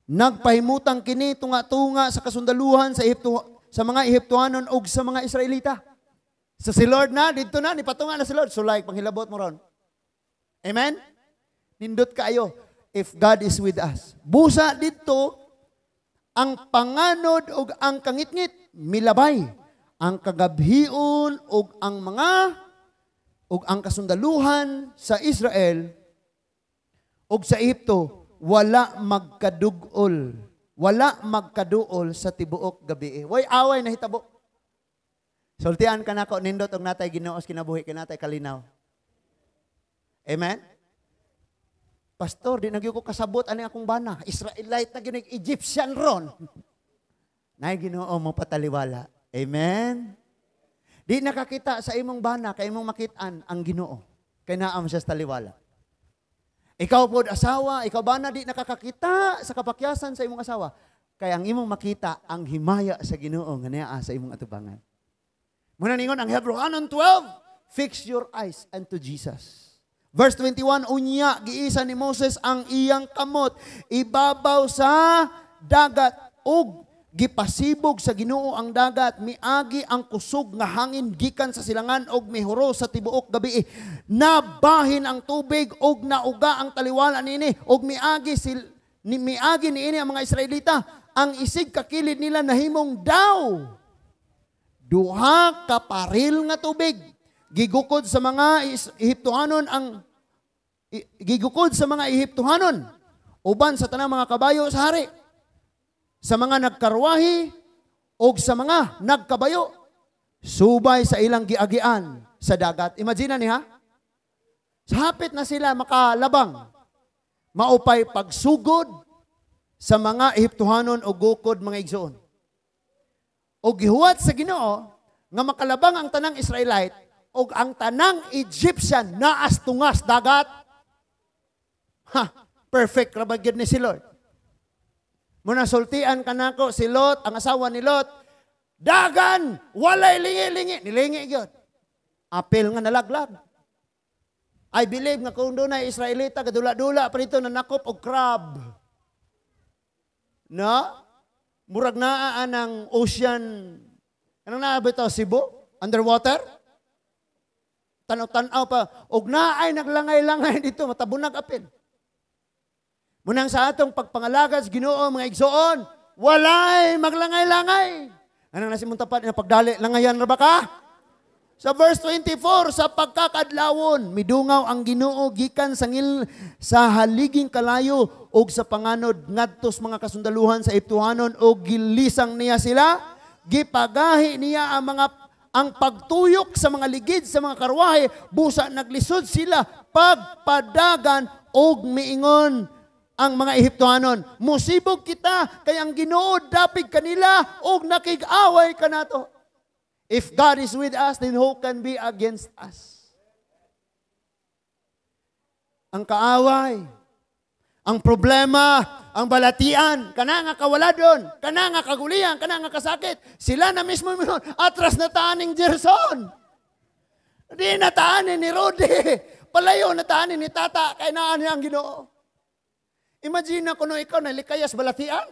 nagpahimutang kini tunga-tunga sa kasundaluhan sa mga Ehiptohanon o sa mga Israelita. So si Lord na, dito na, nipatunga na si Lord. So like, panghilabot mo ron. Amen? Nindot kayo, if God is with us. Busa dito, ang panganod o ang kangitngit, milabay. Ang kagabhion o ang kasundaluhan sa Israel, og sa Ehipto, wala magkadugol. Wala magkaduol sa tibuok gabi. Way away na hitabo. Sultian ka na ko, nindot og natay Ginoos kinabuhi, kinatay kalinaw. Amen? Pastor, di nagyo ko kasabot ani akong bana. Israelite na ginig Egyptian ron. Nay Ginoo mo pataliwala. Amen? Di nakakita sa imong bana, kay imong makitaan ang Ginoo. Kay naam siya sa taliwala. Ikaw po asawa, ikaw ba na di nakakakita sa kapakyasan sa imong asawa? Kaya ang imong makita ang himaya sa Ginoo nga niya sa imong atubangan. Muna ningon ang Hebrews 12, fix your eyes unto Jesus. Verse 21, unya giisa ni Moses ang iyang kamot ibabaw sa dagat ug gipasibog sa Ginoo ang dagat, miagi ang kusog nga hangin gikan sa silangan og mihuro sa tibuok gabi. Nabahin ang tubig og nauga ang taliwala niini og miagi niini ang mga Israelita. Ang isig kakilid nila nahimong daw duha ka paril nga tubig. Gigukod sa mga Ehiptohanon uban sa tanang mga kabayo sa hari, sa mga nagkarwahi o sa mga nagkabayo, subay sa ilang giagian sa dagat. Imagine niya, sa hapit na sila makalabang, maupay pagsugod sa mga Ehiptohanon o gukod mga igsoon. O gihuwat sa Ginoo, nga makalabang ang tanang Israelite o ang tanang Egyptian na astungas dagat. Perfect rabagid ni si Lord. Muna sultian ka nako si Lot, ang asawa ni Lot, dagan, walay lingi-lingi. Nilingi yun. Apil nga nalaglag. I believe nga kung doon na Israelita, kadula-dula pa rito na nakop o crab. No? Murag naan ng ocean, anong naabot ito? Cebu? Underwater? Tanaw-tanaw pa. Og naay naglangay-langay dito, matabunag apil. Munang sa atong pagpangalagas, Ginoo, mga igsoon, walay maglangay-langay. Anong nasimong tapat na pagdali, langayan na ba ka? Sa verse 24, sa pagkakadlawon, midungaw ang Ginoo gikan sa haliging kalayo og sa panganod ngadtos mga kasundaluhan sa Ehiptohanon og gilisang niya sila, gipagahi niya ang pagtuyok sa mga ligid sa mga karwahe, busa naglisod sila pagpadagan og miingon ang mga Ehiptohanon, musibog kita, kay ang Ginoo dapig kanila, og nakig-away ka nato. If God is with us, then who can be against us? Ang kaaway, ang problema, ang balatian, kana nga kawaladon, kana nga kagulian, kana nga kasakit. Sila na mismo minun, atras na taaning Gerson. Di na taanin ni Rudy. Palayo na taanin ni Tata, kay naan niya ang Ginoo. Imagine na kuno ikaw na likayas balatian.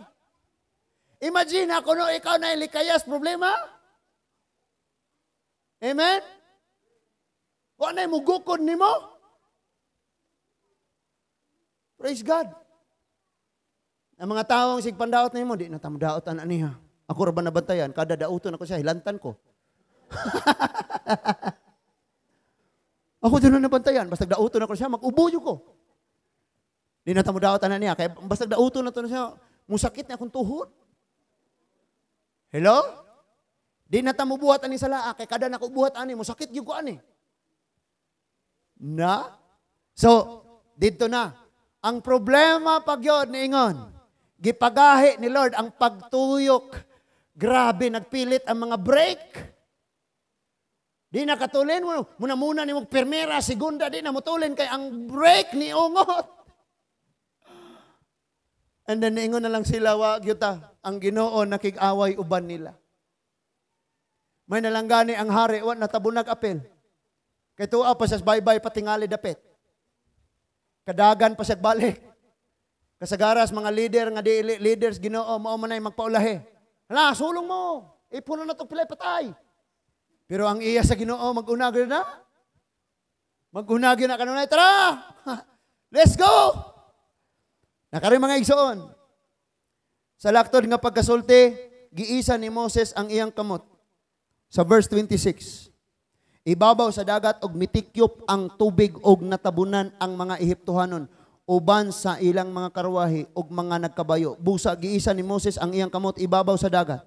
Imagine na kuno ikaw na likayas problema. Amen? Wala na mugukod ni mo. Praise God. Ang mga taong sigpandaot na mo, di na tamdaot ang aniha. Ako ra ba nabantayan? Kada dauton ako siya, hilantan ko. Ako din na nabantayan. Basta dauton ako siya, mag-ubuyo ko. Di na tamdaot ang aniha. Kaya basta dauton na to na siya, musakit na akong tuhod. Hello? Di na tamubuhat ani sa laa. Kaya kada nakubuhat ani, musakit yung ko ani. Na? So, dito na. Ang problema pag yun, niingon, gipagahi ni Lord ang pagtuyok. Grabe, nagpilit ang mga break. Di nakatulin mo, muna ni mong permera, segunda, di na mutulin kay ang break ni ungot. And then niingon na lang sila, wag yuta, ang Ginoo nakig-away uban nila. May nalanggani ang hari, wa natabunag apel. Kay tuwa pa siya bye-bye patingali dapit. Kadagan pa siya balik. Kasagaras mga leaders Ginoo mao man ay magpaulahi. Hala, sulong mo. Ipuno na tong pilay patay. Pero ang iya sa Ginoo mag-unag na. Mag-unag na kanunay, tara. Let's go. Nakari mga igsoon. Sa laktod nga pagkasulti, giisa ni Moses ang iyang kamot. Sa verse 26. Ibabaw sa dagat og mitikyop ang tubig og natabunan ang mga Ehiptohanon uban sa ilang mga karwahe og mga nagkabayo. Busa giisa ni Moses ang iyang kamot ibabaw sa dagat.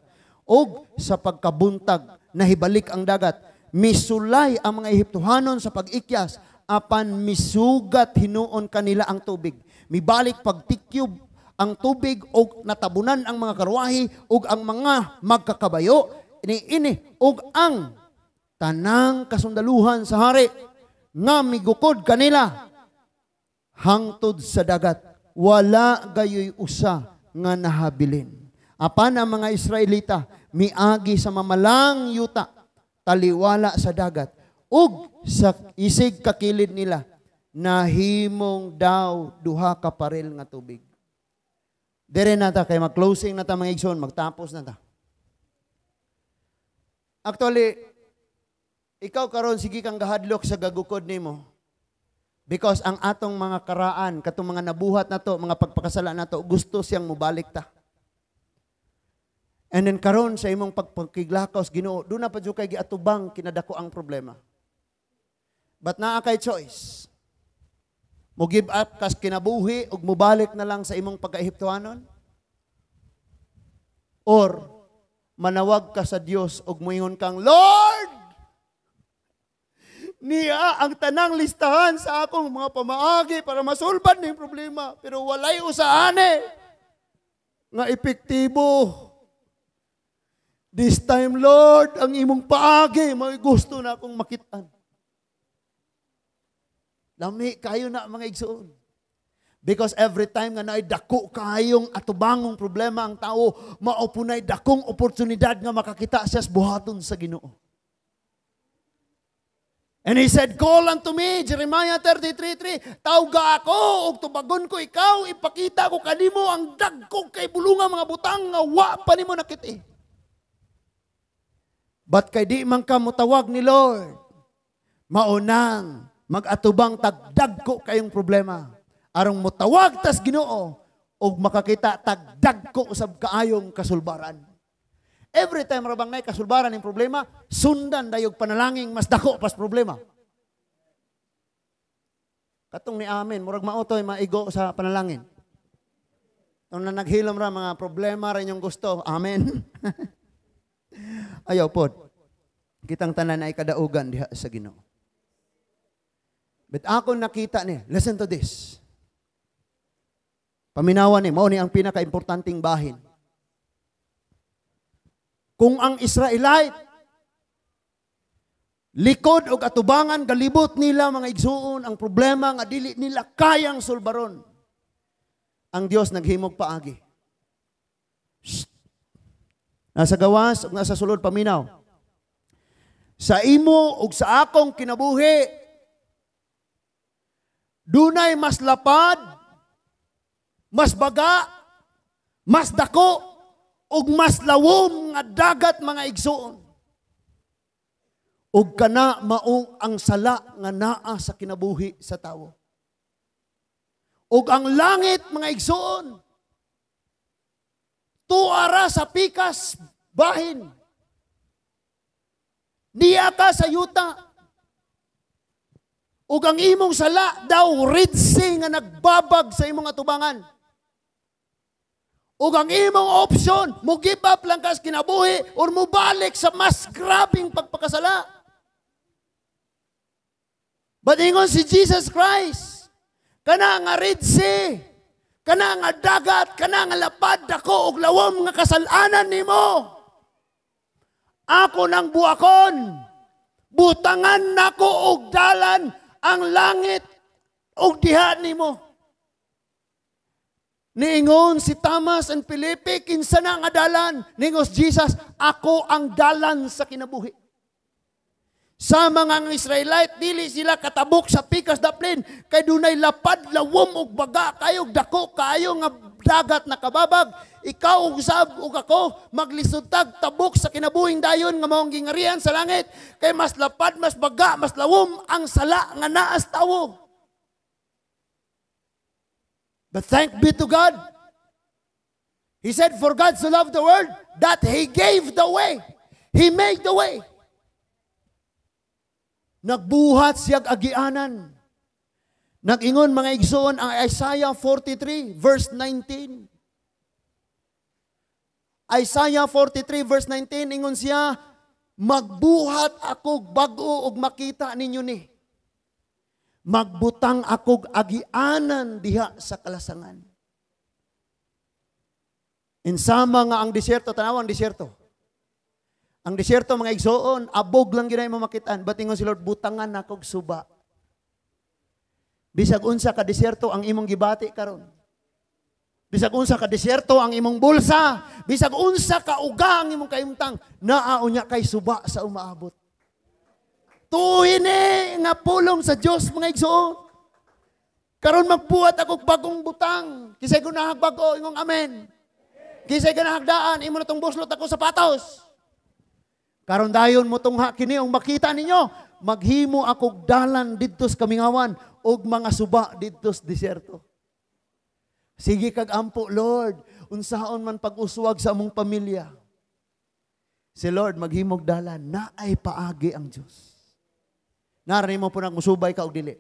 Og sa pagkabuntag nahibalik ang dagat, misulay ang mga Ehiptohanon sa pag-ikyas apan misugat hinuon kanila ang tubig. Mibalik pagtikyob ang tubig og natabunan ang mga karwahe og ang mga magkakabayo ini og ang tanang kasundaluhan sa hari nga migukod kanila hangtod sa dagat wala gayoy usa nga nahabilin. Apan ang mga Israelita miagi sa mamalang yuta taliwala sa dagat ug sa isig kakilid nila nahimong daw duha ka parel nga tubig. Dire na ta kay mag-closing na ta mga igsoon, magtapos na ta. Actually, ikaw karon sige kang gahadlok sa gagukod nimo. Because ang atong mga karaan, katong mga nabuhat na to, mga pagpakasala na to, gusto siyang mubalik ta. And then karon sa imong pagpakiglakaw Ginoo, do na pa jud kay giatubang kinadako ang problema. But naa kay choice. Mo give up kas kinabuhi ug mubalik na lang sa imong pagka-Ehiptohanon? Or manawag ka sa Dios ug moingon kang, Lord, niya ang tanang listahan sa akong mga pamaagi para masulban ning problema, pero walay usaane nga epektibo. This time, Lord, ang imong paagi, may gusto na akong makitaan. Lami kayo na mga igsoon. Because every time nga naay dako kayong atubangong problema ang tao, maupunay dakong oportunidad nga makakita siya sa buhaton sa Ginoo. And he said, call unto me, Jeremiah 33:3, tawga ako, ug tubagon ko ikaw, ipakita ko kanimo ang dagko kay bulunga mga butang nga wa pa nimo nakiti. But kay di man ka mutawag ni Lord, maunang mag-atubang tagdagko kayong problema. Arong mutawag tas Ginoo, ug makakita tagdagko usab kaayong kasulbaran. Every time rabang nay kasulbaran ng problema, sundan dayog panalangin mas dako pas problema. Katong ni amen, murag maotoy maigo sa panalangin. Tong na naghilom ra mga problema ra inyong gusto. Amen. Ayaw pod. Kitang tanan ay kadaugan diha sa Ginoo. But ako nakita ni, listen to this. Paminawan ni, mao ni ang pinaka-importanting bahin. Kung ang Israelite likod o atubangan, galibot nila mga igsuon, ang problema nga dili nila kayang sulbaron. ang Dios naghimog paagi. Shh. Nasa gawas ug nasa sulod paminaw. Sa imo ug sa akong kinabuhi, dunay mas lapad, mas baga, mas dako, ug mas lawom nga dagat mga igsoon. Ug kana maong ang sala nga naa sa kinabuhi sa tawo. Ug ang langit mga igsoon, tuara sa pikas bahin. Niya ka sa yuta. Ug ang imong sala daw Red Sea nga nagbabag sa imong atubangan. Ug ang imong option, mo give up lang kas kinabuhi or mo balik sa mas grabing pagpakasala. But ingon si Jesus Christ, kana nga Red Sea, kana nga dagat, kana nga lapad dako og lawom nga kasalanan nimo. Ako nang buakon, butangan nako og dalan ang langit og diha nimo. Niingon si Thomas and Felipe, kinsa na nga dalan? Niingos Jesus, ako ang dalan sa kinabuhi. Sa mga Israelite, dili sila katabok sa pikas daplin, kay dunay lapad, lawom ug baga kayo, dako kayo nga dagat na kababag. Ikaw ug sab ug ako maglisod tag tabok sa kinabuhing dayon nga maong gingarihan sa langit, kay mas lapad, mas baga, mas lawom ang sala nga naas tawo. But thank be to God. He said, for God so loved the world that He gave the way. He made the way. Nagbuhat siyag agianan. Nag-ingon mga igsoon ang Isaiah 43 verse 19. Isaiah 43 verse 19, ingon siya, magbuhat ako bag-o ug makita ninyo ni. Magbutang akog agianan diha sa kalasangan. Insama nga ang disyerto, tanaw ang disyerto. Ang disyerto mga igsoon, abog lang ginay mo makitaan. But ingon si Lord, butangan akog suba. Bisag unsa ka disyerto ang imong gibati karon. Bisag unsa ka disyerto ang imong bulsa. Bisag unsa ka uga ang imong kaimtang. Naa unya kay suba sa umaabot. Tuwini nga pulong sa Dios mga igsoon. Karon magbuhat akog bagong butang. Kisay ko nahagbago, ingong amen. Kisay ka nahagdaan, imo na tong buslot ako sapatos. Karon dayon mo tungha kini ang makita ninyo, maghimo akog dalan didto sa kamingawan og mga suba didto sa disyerto. Sige kag ampo Lord, unsaon man pag-uswag sa among pamilya. Si Lord maghimog dalan, naay paagi ang Dios. Naray mo po nang musubay ka og dili.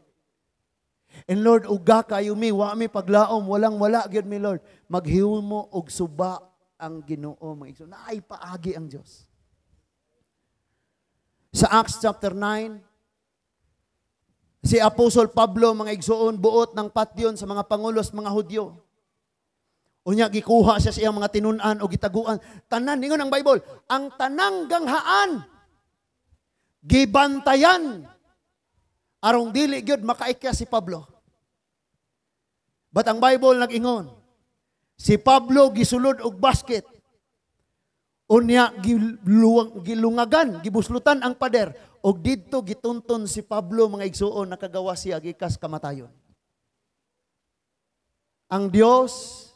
And Lord, uga kayo mi, wa mi paglaom, walang wala gyud mi Lord. Maghimo og suba ang Ginoo mga igsoon. Naay paagi ang Dios. Sa Acts chapter 9, si Apostol Pablo, mga igsoon, buot ng patyon sa mga pangulos, mga Hudyo. Unya, gikuha siya sa iyang mga tinunan o gitaguan. Tanan, ningon ang Bible, ang tanang ganghaan, gibantayan, arong dili gyud makaikya si Pablo. But ang Bible nag-ingon, si Pablo gisulod og basket. Unya gilungagan, gibuslutan ang pader og didto gitunton si Pablo mga igsuon nakagawa siya gikas kamatayon. Ang Dios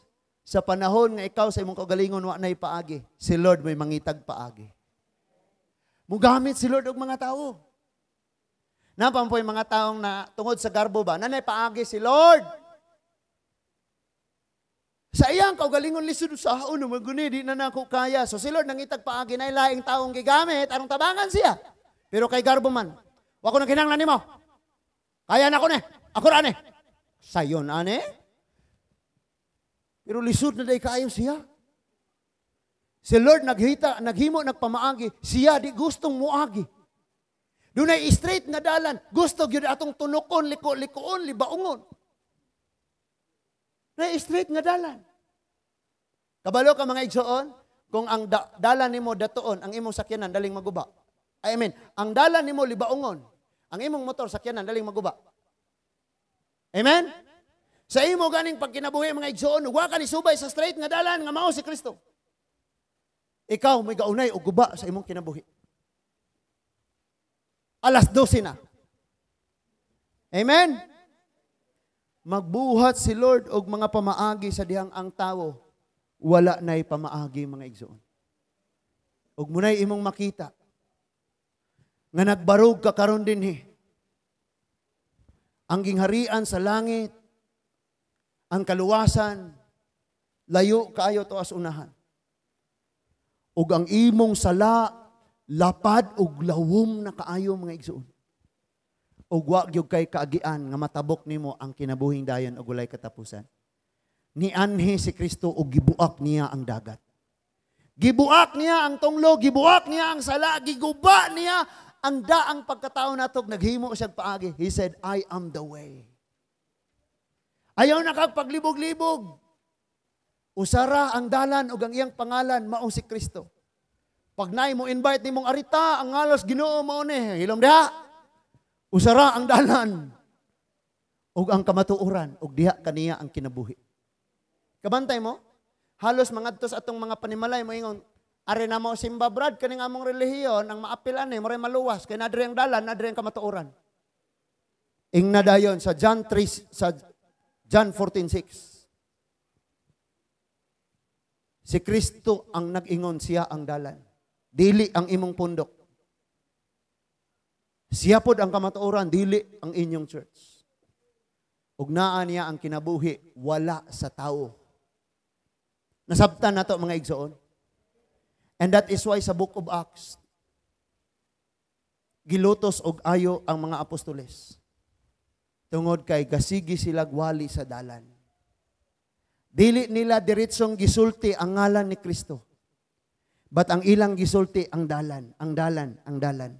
sa panahon nga ikaw sa imong kaugalingon wa nay paagi, si Lord may mangitag paagi. Mugamit si Lord og mga tawo. Napampoy mga taong na tungod sa garbo ba, nanay paagi si Lord. Sa iyang kaugalingon lisod sa haon maguni di na nako kaya. So si Lord nangitag paagi na laing taong gigamit arong tabangan siya. Pero kay garbo man, wa ko nang kinahanglan nimo. Kaya na ko ni. Ako ra ni. Sayon ane. Pero lisod na day kaayo siya. Si Lord naghimo nagpamaagi, siya di gustong muagi. Dunay straight nga dalan, gusto gyud atong tunukon, liko-likoon, libaungon. Na straight nga dalan. Kabalo ka mga igsoon, kung ang dalan nimo datoon, ang imong sakyanan daling maguba. I mean, ang dalan nimo libaungon, ang imong motor sakyanan daling maguba. Amen? Sa imo ganing pagkinabuhi mga igsoon, wa ka ni subay sa straight nga dalan nga mao si Kristo. Ikaw may gaunay o guba sa imong kinabuhi. Alas 12 na. Amen? Magbuhat si Lord og mga pamaagi sa dihang ang tawo, wala na'y pamaagi mga igsoon. Og munay imong makita, nga nagbarog ka karon dinhi. Ang gingharian sa langit, ang kaluwasan, layo kaayo to as unahan. Ug ang imong sala, lapad ug lawom na kaayo mga igsoon. Ug wa gyud kay kaagian nga matabok nimo ang kinabuhing dayon ug walay katapusan. Nianhi si Kristo ug gibuak niya ang dagat. Gibuak niya ang tunglo, gibuak niya ang sala, giguba niya ang daang pagkatao natog naghimo siya paagi. He said, I am the way. Ayaw na kagpaglibog-libog. Usara ang dalan ug ang iyang pangalan mao si Kristo. Pag naay mo invite nimong arita, ang ngalos Ginoo mao ni, hilom diha. Usara ang dalan ug ang kamatuoran ug diha kaniya ang kinabuhi. Kabantay mo? Halos mangadtos atong mga panimalay mo ingon, are na mo simba brad kaning among relihiyon ang maapilan ni mo maluwas kay nadre ang dalan, nadre ang kamatuoran. Ingna dayon sa John 14:6. Si Kristo ang nag-ingon, siya ang dalan. Dili ang imong pundok. Siya pod ang kamatuoran, dili ang inyong church. Ug naa niya ang kinabuhi, wala sa tao. Nasabtan nato mga igsoon. And that is why sa Book of Acts, gilutos og ayo ang mga apostoles. Tungod kay gasigi sila gwali sa dalan. Dili nila diretsong gisulti ang ngalan ni Kristo. But ang ilang gisulti ang dalan, ang dalan, ang dalan.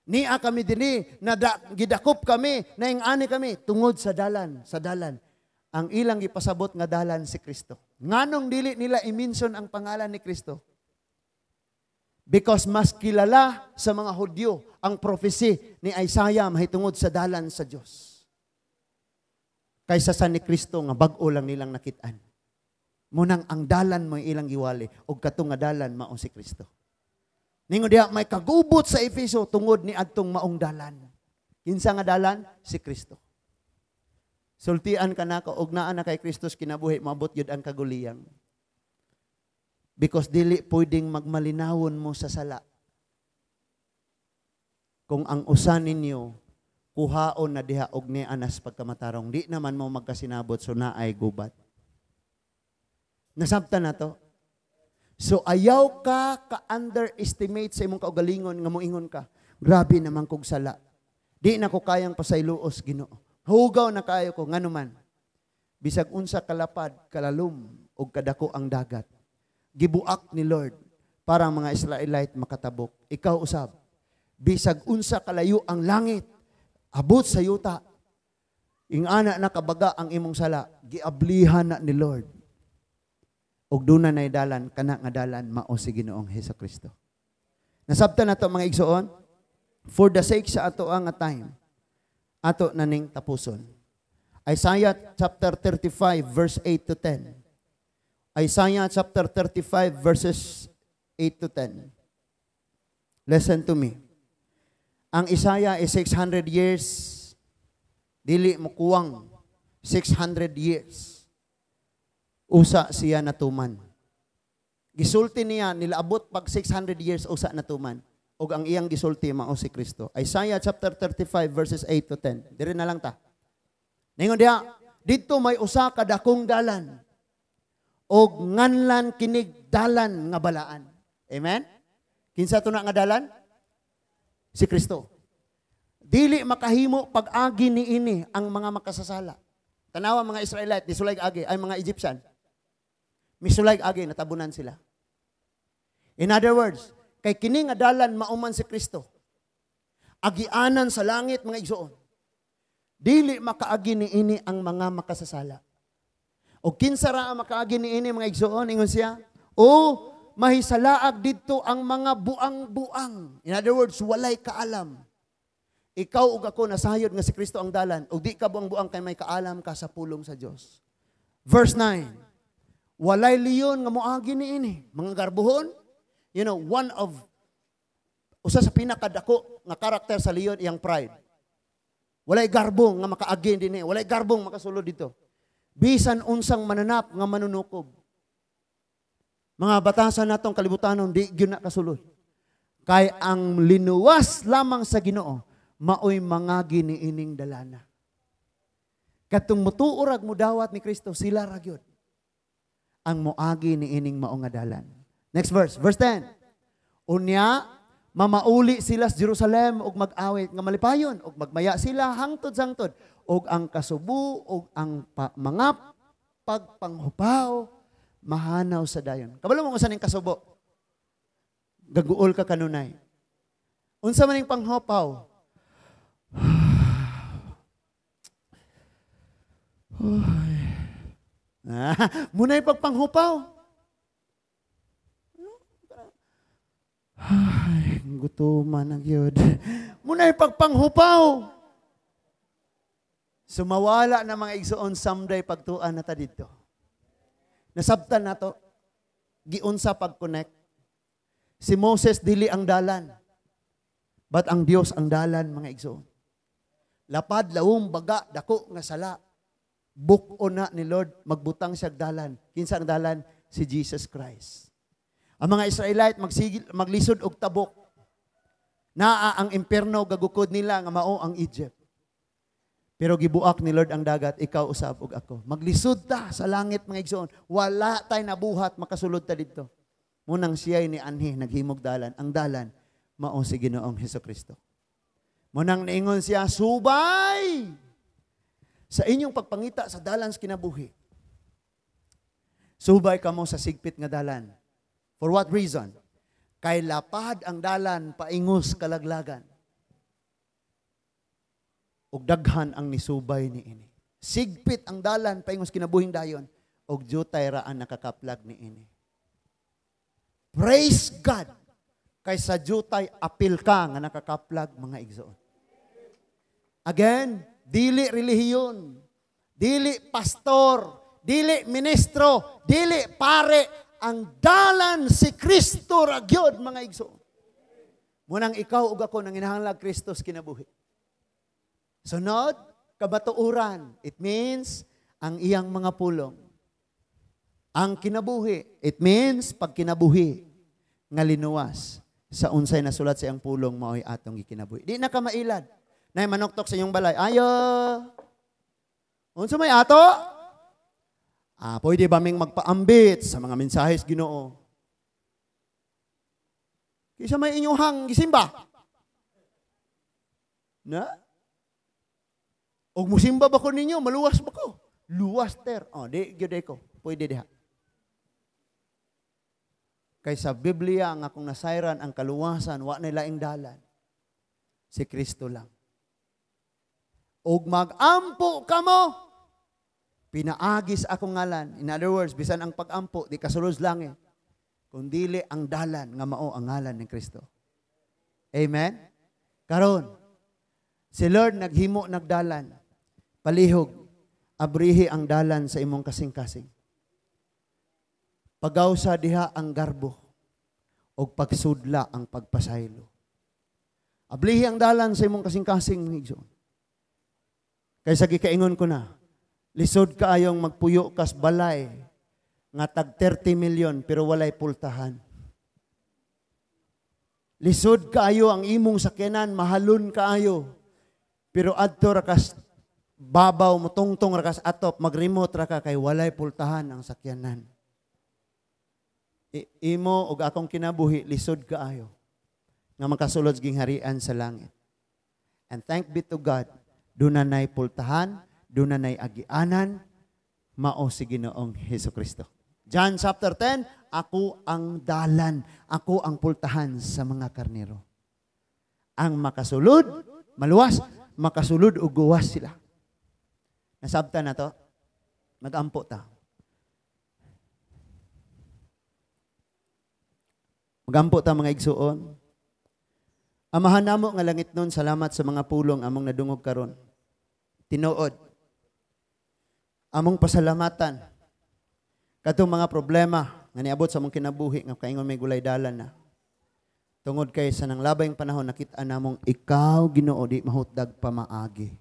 Niya kami dinhi, gidakop kami, naingani kami, tungod sa dalan, sa dalan. Ang ilang gipasabot nga dalan si Kristo. Nganong dili nila i-mention ang pangalan ni Kristo? Because mas kilala sa mga Hudyo ang prophecy ni Isaiah mahitungod sa dalan sa Dios. Kaysa sa ni Kristo nga bag-o lang nilang nakitaan. Munang ang dalan mo ilang giwali o katong nga dalan mao si Kristo. Ningon diha may kagubot sa Efeso tungod ni adtong maong dalan. Kinsa nga dalan? Si Kristo. Sultian ka nako og naa na kay Kristo kinabuhi maabot yun ang kaguliyang. Because dili pwedeng magmalinawon mo sa sala. Kung ang usan ninyo kuhaon na diha og ni anas pagkamatarong, di naman mo magkasinabot so naay gubat. Nasabtan na to. So ayaw ka underestimate sa imong kaugalingon nga moingon ka. Grabe naman kog sala. Di na ko kayang pasayloos Ginoo. Hugaw na kayo ko nganuman. Bisag unsa kalapad, kalalum og kadako ang dagat. Gibuak ni Lord para ang mga Israelite makatabok. Ikaw usab. Bisag unsa kalayo ang langit, abot sa yuta. Ingana na kabaga ang imong sala, giablihan na ni Lord. Og duna nay dalan kana nga dalan mao si Ginoong Hesukristo. Nasabtan nato mga igsoon, for the sake sa ato ang time, ato naning tapuson. Isaiah chapter 35 verse 8 to 10. Isaiah chapter 35 verses 8 to 10. Listen to me. Ang Isaiah is 600 years. Dili mo kuwang 600 years. Usa siya natuman. Gisulti niya, nilaabot pag 600 years usa natuman. O ang iyang gisulti mao si Kristo. Isaiah chapter 35 verses 8 to 10. Diri na lang ta. Ningon diha, dito may usa ka dakong dalan. Og nganlan kinig dalan nga balaan. Amen? Kinsa to na nga dalan? Si Kristo. Dili makahimo pag-agi niini ang mga makasasala. Tanawa mga Israelite, di sulayg agi ay mga Egyptian. Misulayg agi natabunan sila. In other words, kay kini nga dalan mauman si Kristo. Agianan sa langit mga igsoon. Dili makaagi niini ang mga makasasala. O kinsa ra ang makaagi niini mga igsoon ingon siya? O mahisalaag didto ang mga buang-buang. In other words, walay kaalam. Ikaw ug ako nasayod nga si Kristo ang dalan, ug di ka buang-buang kay may kaalam ka sa pulong sa Dios. Verse 9. Walay leon nga moagi niini, mga garbuhon. You know, usa sa pinakadako nga karakter sa leon iyang pride. Walay garbong nga makaagi dinhi, walay garbong makasulod dito. Bisan unsang mananap nga manunukob. Mga batasan natong kalibutanon di gyud na kasulod. Kay ang linuwas lamang sa Ginoo maoy mangagi ni ining dalana. Katong mutuurag mo dawat ni Kristo sila ra gyud ang moagi ni ining mao nga dalan. Next verse, verse 10. Unya mamauli sila sa Jerusalem og mag-awit nga malipayon og magmaya sila hangtod-sangtod og ang kasubo og ang mga pagpanghupaw mahanaw sa dayon. Kabalo mo usan ning kasubo? Gaguol ka kanunay. Unsa man ning panghupaw? Munay pagpanghupaw. Ay, gutuman na gyud. Munay pagpanghupaw. Sumawala na mga igsoon someday pagtuan na ta dito. Nasabtan na to. Giunsa pag-connect. Si Moses dili ang dalan. But ang Dios ang dalan, mga igsoon. Lapad, lawom, baga, dako nga sala. Bukon na ni Lord, magbutang siya dalan. Kinsa ang dalan? Si Jesus Christ. Ang mga Israelite maglisod og tabok. Naa ang impierno gagukod nila nga mao ang Egypt. Pero gibuak ni Lord ang dagat, ikaw usab og ako. Maglisod ta sa langit, mga igsoon. Wala tay nabuhat makasulod ta didto. Munang siya'y ni anhi naghimog dalan. Ang dalan mao si Ginoong Hesukristo. Munang niingon siya, subay sa inyong pagpangita sa dalan sa kinabuhi. Subay kamo sa sigpit nga dalan. For what reason? Kay lapad ang dalan paingos kalaglagan. Og daghan ang nisubay niini. Sigpit ang dalan paingos kinabuhing dayon og jutay ra ang nakakaplag niini. Praise God. Kay sa jutay apil ka nga nakakaplag, mga igsoon. Again, dili relihiyon, dili pastor, dili ministro, dili pare, ang dalan si Kristo ra gyud, mga igsoon. Munang ikaw ug ako nang hinahanglag Kristo sa kinabuhi. Sunod, kabatuuran. It means ang iyang mga pulong. Ang kinabuhi, it means pag kinabuhi nga linuwas sa unsay nasulat sa iyang pulong maoy atong gikinabuhi. Di na ka mailad. Nay manuktok sa iyong balay. Ayo. Unsa may ato? Pwede ba ming magpaambit sa mga mensahes Ginoo? Kisa may inyuhang gisimba. Na? Og musimba ba ko ninyo? Maluwas ba ko? Luwas ter. Di gyud ko. Pwede diha. Kay sa Biblia ang akong nasayran ang kaluwasan, wa na laing dalan. Si Kristo lang. Og magampo kamo, pinaagis akong ngalan. In other words, bisan ang pagampo, di kasulod langit. Kundili ang dalan nga mao ang ngalan ni Kristo. Amen? Karon, si Lord naghimo nagdalan. Palihog, abrihi ang dalan sa imong kasing-kasing. Pagawsa diha ang garbo o pagsudla ang pagpasaylo. Ablihi ang dalan sa imong kasing-kasing, higsoon. Kaysa gikaingon ko na, lisod kaayong magpuyo kas balay nga tag 30 million pero walay pultahan. Lisod kaayo ang imong sakyanan, mahalon kaayo. Pero adto ra kas babaw mo tungtong ra kas atop, mag-remote ra ka kay walay pultahan ang sakyanan. Imo og akong kinabuhi lisod kaayo nga makasulod sa gingharian sa langit. And thank be to God, dunay pultahan, dunay agianan, mao si Ginoong Hesukristo. John chapter 10, ako ang dalan, ako ang pultahan sa mga karnero. Ang makasulod, maluwas, makasulod ug guwas sila. Nasabtan na to? Mag-ampo ta. Magampo ta mga igsuon. Amahan namo nga langit nun, salamat sa mga pulong among nadungog karon. Tinuod. Among pasalamatan. Katong mga problema nga niabot sa among kinabuhi nga kaingon may gulay dalan na. Tungod kay sa nang labayng panahon nakita namong ikaw Ginoo di mahutdag pamaagi.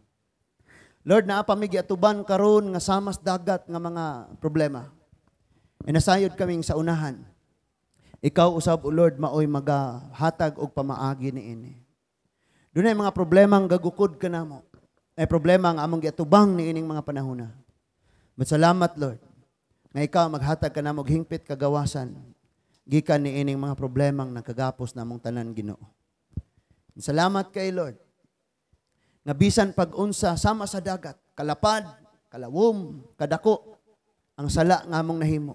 Lord, naapamig atuban karon nga samas dagat nga mga problema. Inasayod kaming sa unahan. Ikaw usab o Lord maoy magahatag og pamaagi niini. Dunay mga problema nga gagukod kanamo. Ay problema nga among giatubang niining mga panahona. Salamat Lord. Nga ikaw maghatag kanamo og hingpit kagawasan gikan niining mga problemang nagkagapos namong tanan Ginoo. Salamat kay Lord. Nga bisan pag-unsa sama sa dagat, kalapad, kalawom, kadako ang sala nga among nahimo.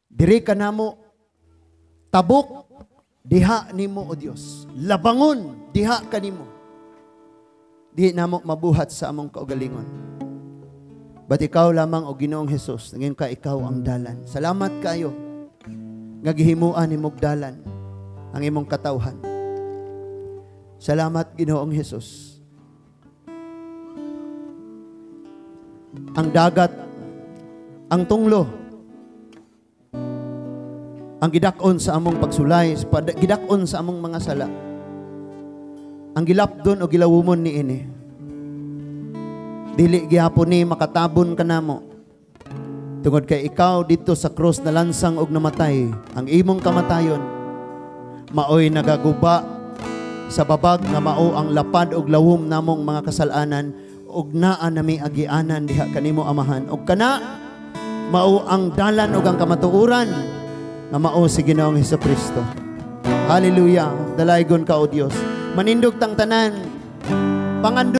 Diri kanamo tabok diha nimo o Dios. Labangon diha kanimo. Di namo mabuhat sa among kaugalingon. But ikaw lamang o Ginoong Hesus, ngayon ka ikaw ang dalan. Salamat kayo. Nga gihimuan ni mugdalan ang imong katawhan. Salamat Ginoong Hesus. Ang dagat, ang tunglo, ang gidakon sa among pagsulay, gidakon sa among mga sala. Ang gilapdon o gilawumon ni ini. Dili gihapon ni makatabon kanamo. Tungod kay ikaw dito sa krus na lansang og namatay, ang imong kamatayon maoy nagaguba sa babag nga mao ang lapad og lawom namong mga kasalanan og naa nami agianan diha kanimo Amahan. Og kana mao ang dalan og ang kamatuoran nga mao si Ginoong Hesukristo. Hallelujah. Dalaygon ka o Dios. Manindog tang tanan. Pangando